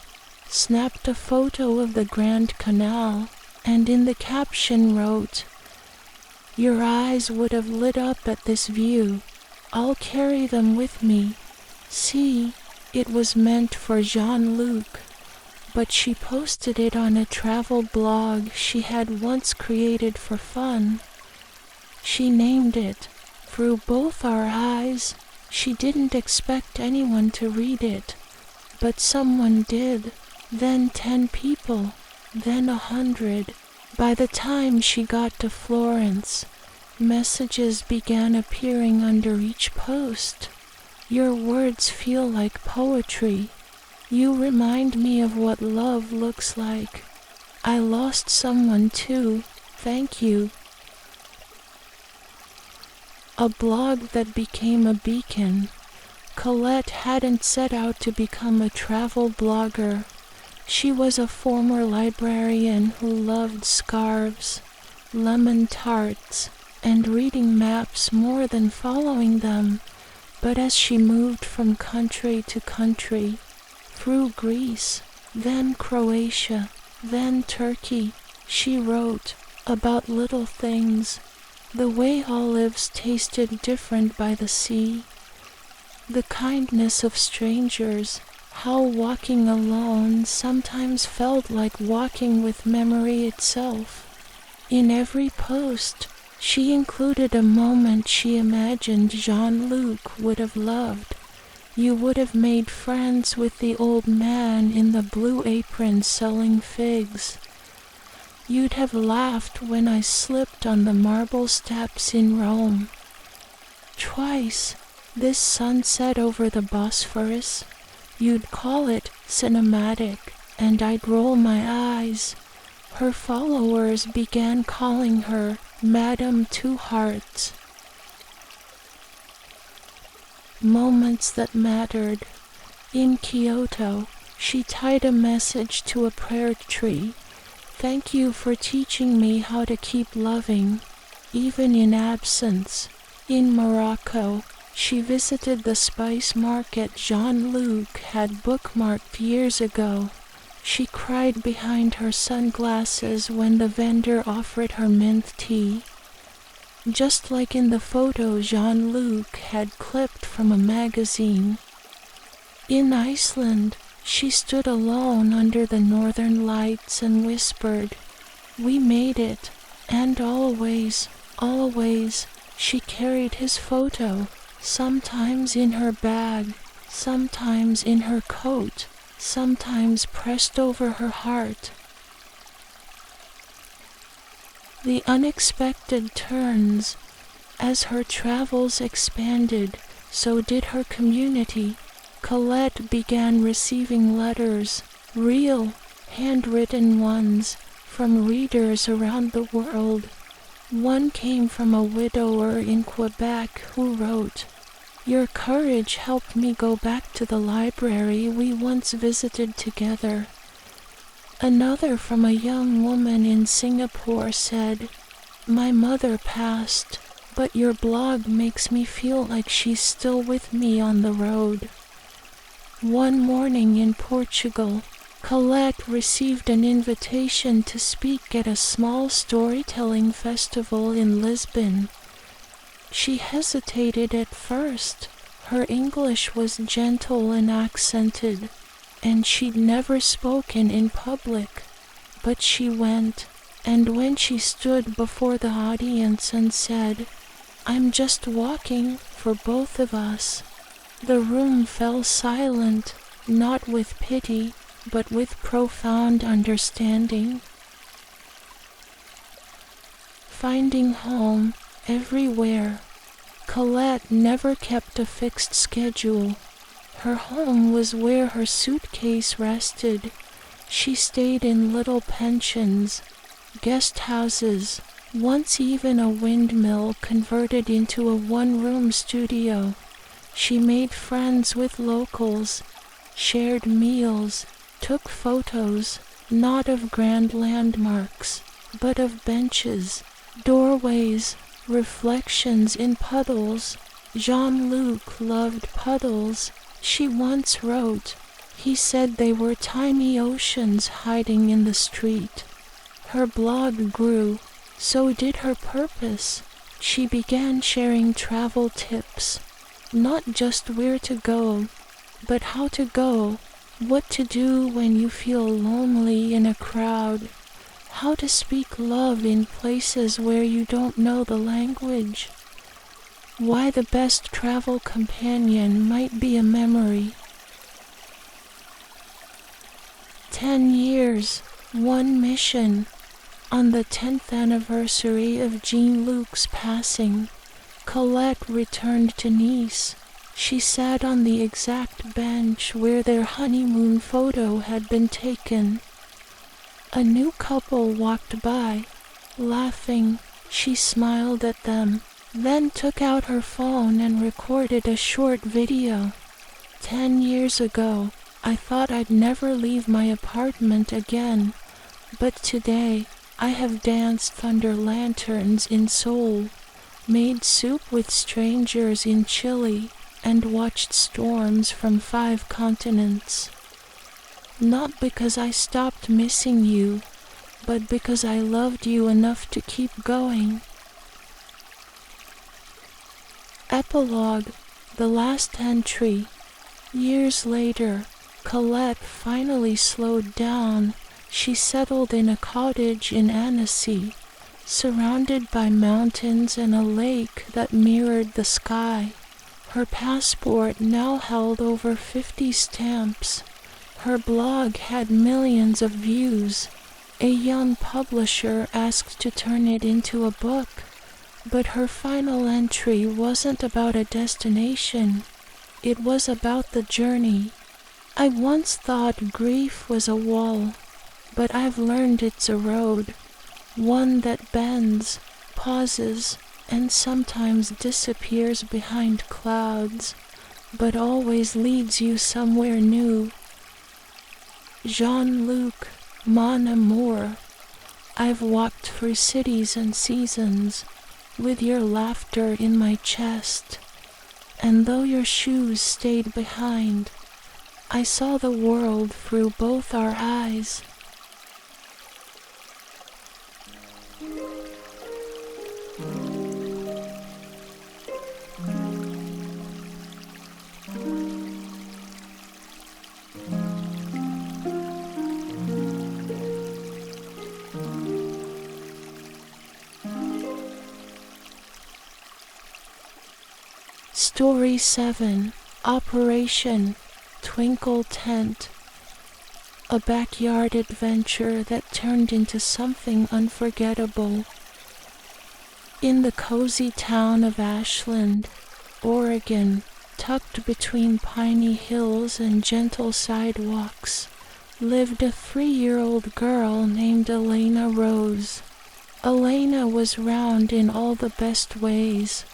[SPEAKER 1] snapped a photo of the Grand Canal, and in the caption wrote, "Your eyes would have lit up at this view. I'll carry them with me." See, it was meant for Jean-Luc, but she posted it on a travel blog she had once created for fun. She named it "Through Both Our Eyes." She didn't expect anyone to read it, but someone did, then 10 people, then 100. By the time she got to Florence, messages began appearing under each post. "Your words feel like poetry. You remind me of what love looks like. I lost someone too. Thank you." A blog that became a beacon. Colette hadn't set out to become a travel blogger. She was a former librarian who loved scarves, lemon tarts, and reading maps more than following them. But as she moved from country to country, through Greece, then Croatia, then Turkey, she wrote about little things, the way olives tasted different by the sea, the kindness of strangers, how walking alone sometimes felt like walking with memory itself. In every post, she included a moment she imagined Jean-Luc would have loved. "You would have made friends with the old man in the blue apron selling figs. You'd have laughed when I slipped on the marble steps in Rome. Twice, this sunset over the Bosphorus, you'd call it cinematic, and I'd roll my eyes." Her followers began calling her Madame Two Hearts. Moments that mattered. In Kyoto, she tied a message to a prayer tree. "Thank you for teaching me how to keep loving, even in absence." In Morocco, she visited the spice market Jean-Luc had bookmarked years ago. She cried behind her sunglasses when the vendor offered her mint tea, just like in the photo Jean-Luc had clipped from a magazine. In Iceland, she stood alone under the northern lights and whispered, "We made it." And always, always, she carried his photo, sometimes in her bag, sometimes in her coat, sometimes pressed over her heart. The unexpected turns. As her travels expanded, so did her community. Colette began receiving letters, real, handwritten ones, from readers around the world. One came from a widower in Quebec who wrote, "Your courage helped me go back to the library we once visited together." Another from a young woman in Singapore said, "My mother passed, but your blog makes me feel like she's still with me on the road." One morning in Portugal, Colette received an invitation to speak at a small storytelling festival in Lisbon. She hesitated at first. Her English was gentle and accented, and she'd never spoken in public. But she went, and when she stood before the audience and said, "I'm just walking for both of us," the room fell silent, not with pity, but with profound understanding. Finding home everywhere. Colette never kept a fixed schedule. Her home was where her suitcase rested. She stayed in little pensions, guest houses, once even a windmill converted into a one-room studio. She made friends with locals, shared meals, took photos, not of grand landmarks, but of benches, doorways, reflections in puddles. Jean-Luc loved puddles. She once wrote, he said they were tiny oceans hiding in the street. Her blog grew, so did her purpose. She began sharing travel tips, not just where to go, but how to go, what to do when you feel lonely in a crowd, how to speak love in places where you don't know the language, why the best travel companion might be a memory. 10 years, one mission. On the 10th anniversary of Jean-Luc's passing, Colette returned to Nice. She sat on the exact bench where their honeymoon photo had been taken. A new couple walked by. Laughing, she smiled at them, then took out her phone and recorded a short video. 10 years ago, I thought I'd never leave my apartment again, but today I have danced under lanterns in Seoul, made soup with strangers in Chile, and watched storms from 5 continents. Not because I stopped missing you, but because I loved you enough to keep going. Epilogue, the last entry. Years later, Colette finally slowed down. She settled in a cottage in Annecy, surrounded by mountains and a lake that mirrored the sky. Her passport now held over 50 stamps. Her blog had millions of views. A young publisher asked to turn it into a book, but her final entry wasn't about a destination. It was about the journey. I once thought grief was a wall, but I've learned it's a road, one that bends, pauses, and sometimes disappears behind clouds, but always leads you somewhere new. Jean-Luc, mon amour, I've walked through cities and seasons, with your laughter in my chest, and though your shoes stayed behind, I saw the world through both our eyes. Story 7, Operation Twinkle Tent. A backyard adventure that turned into something unforgettable. In the cozy town of Ashland, Oregon, tucked between piney hills and gentle sidewalks, lived a 3-year-old girl named Elena Rose. Elena was round in all the best ways.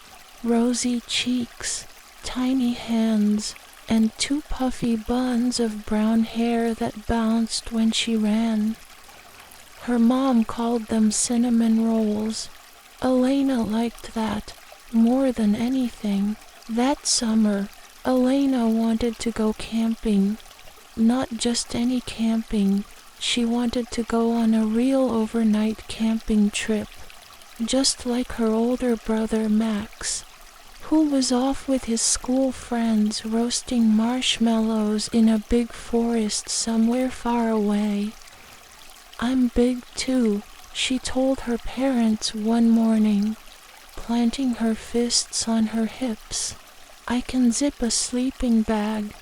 [SPEAKER 1] Rosy cheeks, tiny hands, and 2 puffy buns of brown hair that bounced when she ran. Her mom called them cinnamon rolls. Elena liked that more than anything. That summer, Elena wanted to go camping. Not just any camping. She wanted to go on a real overnight camping trip, just like her older brother Max. who was off with his school friends roasting marshmallows in a big forest somewhere far away. "I'm big too," she told her parents one morning, planting her fists on her hips. "I can zip a sleeping bag.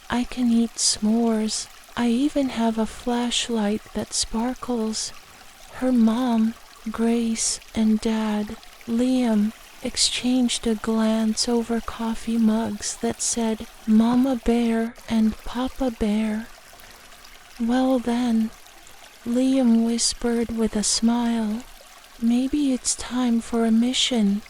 [SPEAKER 1] I can eat s'mores. I even have a flashlight that sparkles." Her mom, Grace, and dad, Liam, exchanged a glance over coffee mugs that said Mama Bear and Papa Bear. "Well then," Liam whispered with a smile, "maybe it's time for a mission."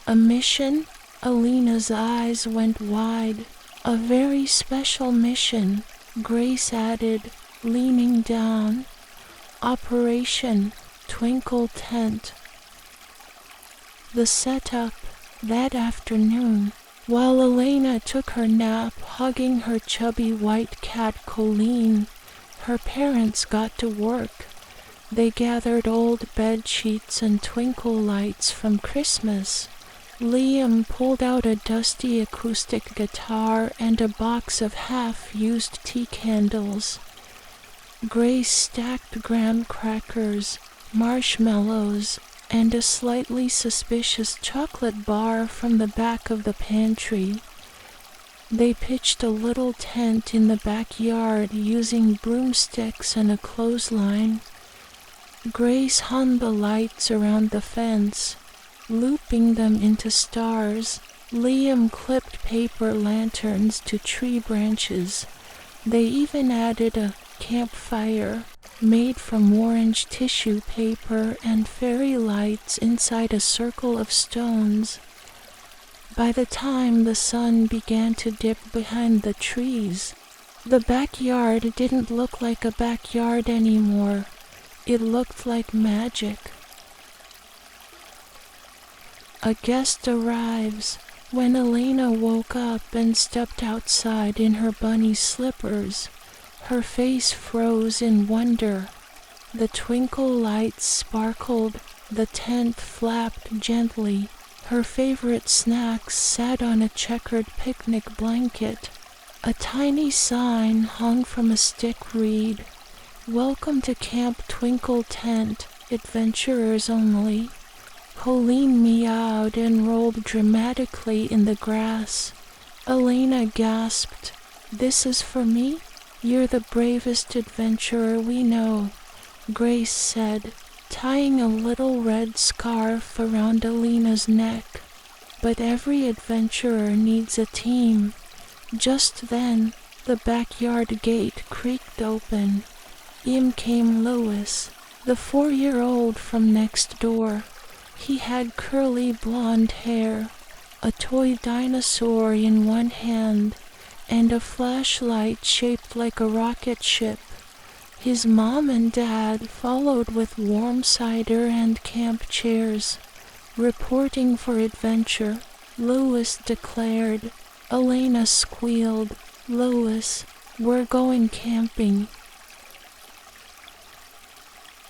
[SPEAKER 1] "A mission?" Alina's eyes went wide. "A very special mission," Grace added, leaning down. "Operation Twinkle Tent." The setup that afternoon, while Elena took her nap hugging her chubby white cat Colleen, her parents got to work. They gathered old bed sheets and twinkle lights from Christmas. Liam pulled out a dusty acoustic guitar and a box of half-used tea candles. Grace stacked graham crackers, marshmallows, and a slightly suspicious chocolate bar from the back of the pantry. They pitched a little tent in the backyard using broomsticks and a clothesline. Grace hung the lights around the fence, looping them into stars. Liam clipped paper lanterns to tree branches. They even added a campfire made from orange tissue paper and fairy lights inside a circle of stones. By the time the sun began to dip behind the trees, the backyard didn't look like a backyard anymore. It looked like magic. A guest arrives. When Elena woke up and stepped outside in her bunny slippers, her face froze in wonder. The twinkle lights sparkled, the tent flapped gently. Her favorite snacks sat on a checkered picnic blanket. A tiny sign hung from a stick read, "Welcome to Camp Twinkle Tent, adventurers only." Colleen meowed and rolled dramatically in the grass. Elena gasped, "This is for me? You're the bravest adventurer we know," Grace said, tying a little red scarf around Elena's neck. "But every adventurer needs a team." Just then, the backyard gate creaked open. In came Louis, the 4-year-old from next door. He had curly blonde hair, a toy dinosaur in one hand, and a flashlight shaped like a rocket ship. His mom and dad followed with warm cider and camp chairs. Reporting for adventure, Louis declared. Elena squealed, "Louis, we're going camping."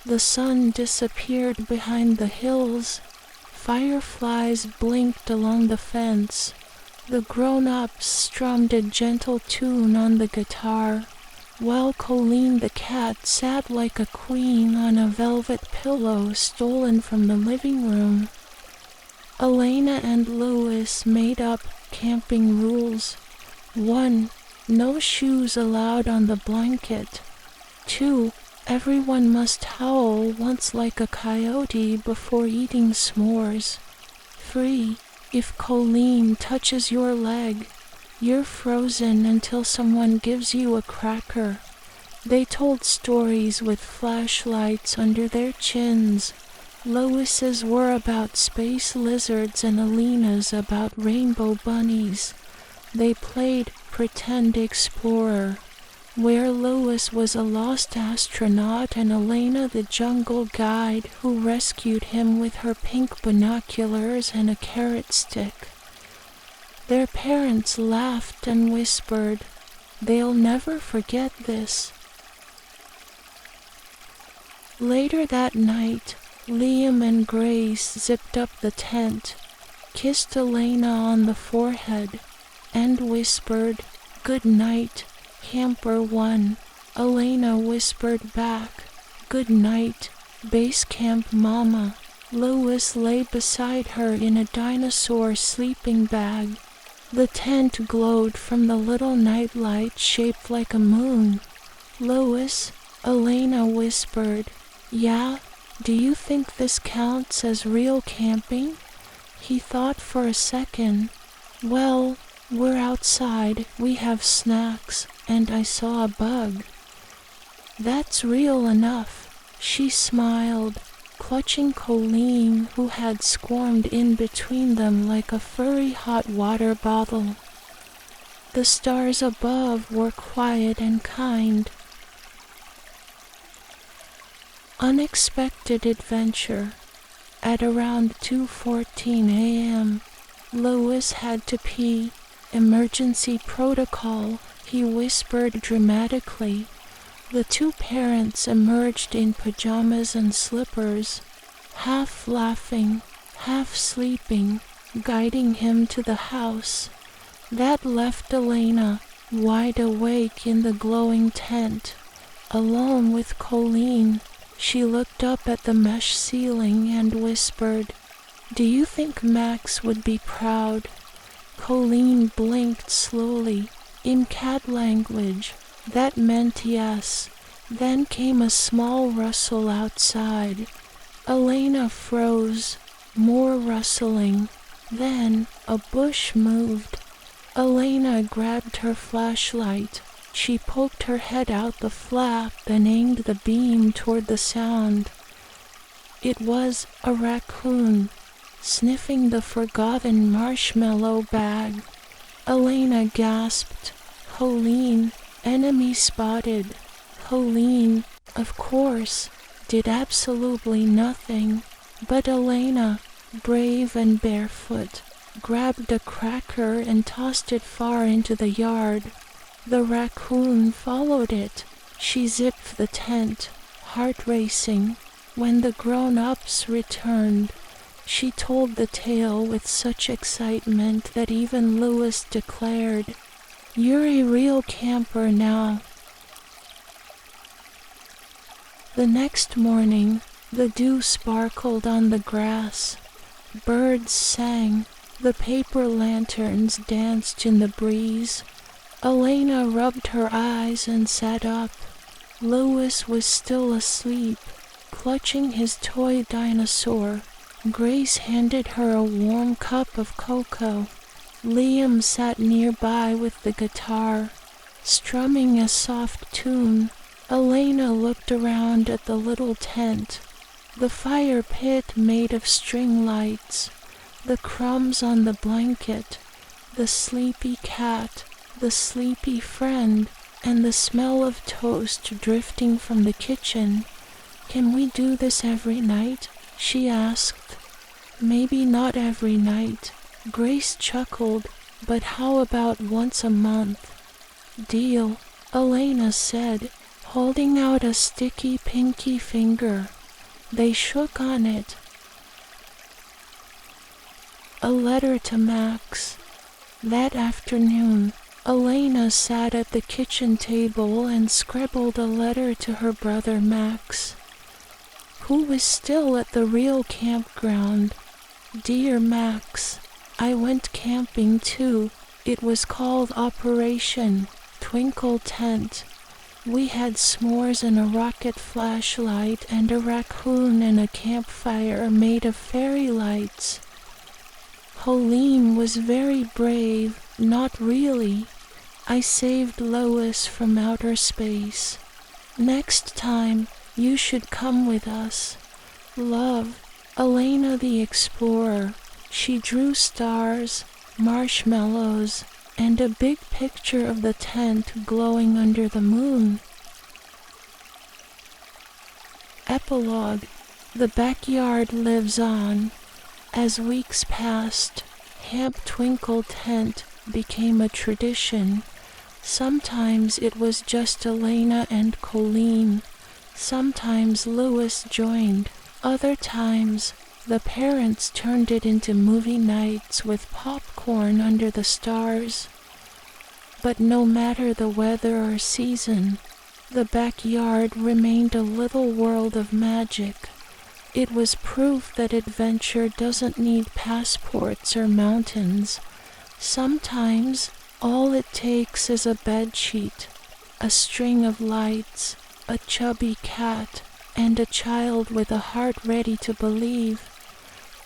[SPEAKER 1] The sun disappeared behind the hills. Fireflies blinked along the fence. The grown-ups strummed a gentle tune on the guitar, while Colleen the cat sat like a queen on a velvet pillow stolen from the living room. Elena and Louis made up camping rules. 1. No shoes allowed on the blanket. 2. Everyone must howl once like a coyote before eating s'mores. 3. If Colleen touches your leg, you're frozen until someone gives you a cracker. They told stories with flashlights under their chins. Lois's were about space lizards and Elena's about rainbow bunnies. They played Pretend Explorer, where Lois was a lost astronaut and Elena the jungle guide who rescued him with her pink binoculars and a carrot stick. Their parents laughed and whispered, "They'll never forget this." Later that night, Liam and Grace zipped up the tent. kissed Elena on the forehead, and whispered, "Good night, Camper 1. Elena whispered back, "Good night, Base Camp Mama." Lois lay beside her in a dinosaur sleeping bag. The tent glowed from the little nightlight shaped like a moon. "Lois," Elena whispered, "Yeah? Do you think this counts as real camping?" He thought for a second. "Well, we're outside, we have snacks, and I saw a bug." "That's real enough." She smiled, clutching Colleen, who had squirmed in between them like a furry hot water bottle. The stars above were quiet and kind. Unexpected adventure. At around 2:14 a.m., Lois had to pee. "Emergency protocol," he whispered dramatically. The two parents emerged in pajamas and slippers, half laughing, half sleeping, guiding him to the house. That left Elena, wide awake in the glowing tent, alone with Colleen. She looked up at the mesh ceiling and whispered, "Do you think Max would be proud?" Colleen blinked slowly, in cat language. That meant yes. Then came a small rustle outside. Elena froze. More rustling. Then a bush moved. Elena grabbed her flashlight. She poked her head out the flap and aimed the beam toward the sound. It was a raccoon, sniffing the forgotten marshmallow bag. Elena gasped, "Colleen, enemy spotted." Colleen, of course, did absolutely nothing, but Elena, brave and barefoot, grabbed a cracker and tossed it far into the yard. The raccoon followed it. She zipped the tent, heart racing. When the grown-ups returned, she told the tale with such excitement that even Louis declared, "You're a real camper now." The next morning, the dew sparkled on the grass. Birds sang. The paper lanterns danced in the breeze. Elena rubbed her eyes and sat up. Louis was still asleep, clutching his toy dinosaur. Grace handed her a warm cup of cocoa. Liam sat nearby with the guitar, strumming a soft tune. Elena looked around at the little tent, the fire pit made of string lights, the crumbs on the blanket, the sleepy cat, the sleepy friend, and the smell of toast drifting from the kitchen. "Can we do this every night?" she asked. "Maybe not every night," Grace chuckled, "but how about once a month?" "Deal," Elena said, holding out a sticky pinky finger. They shook on it. A letter to Max. That afternoon, Elena sat at the kitchen table and scribbled a letter to her brother Max, who was still at the real campground. "Dear Max, I went camping too. It was called Operation Twinkle Tent. We had s'mores and a rocket flashlight and a raccoon and a campfire made of fairy lights. Colleen was very brave, not really. I saved Lois from outer space. Next time, you should come with us. Love, Elena the Explorer." She drew stars, marshmallows, and a big picture of the tent glowing under the moon. Epilogue. The backyard lives on. As weeks passed, Camp Twinkle Tent became a tradition. Sometimes it was just Elena and Colleen. Sometimes Louis joined. Other times, The parents turned it into movie nights with popcorn under the stars. But no matter the weather or season, the backyard remained a little world of magic. It was proof that adventure doesn't need passports or mountains. Sometimes, all it takes is a bedsheet, a string of lights, a chubby cat, and a child with a heart ready to believe.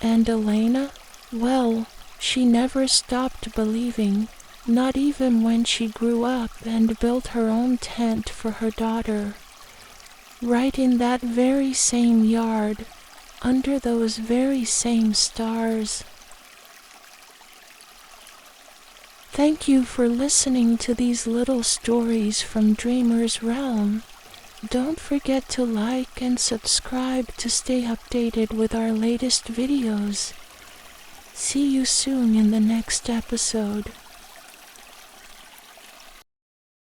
[SPEAKER 1] And Elena? Well, she never stopped believing, not even when she grew up and built her own tent for her daughter. Right in that very same yard, under those very same stars. Thank you for listening to these little stories from Dreamer's Realm. Don't forget to like and subscribe to stay updated with our latest videos. See you soon in the next episode.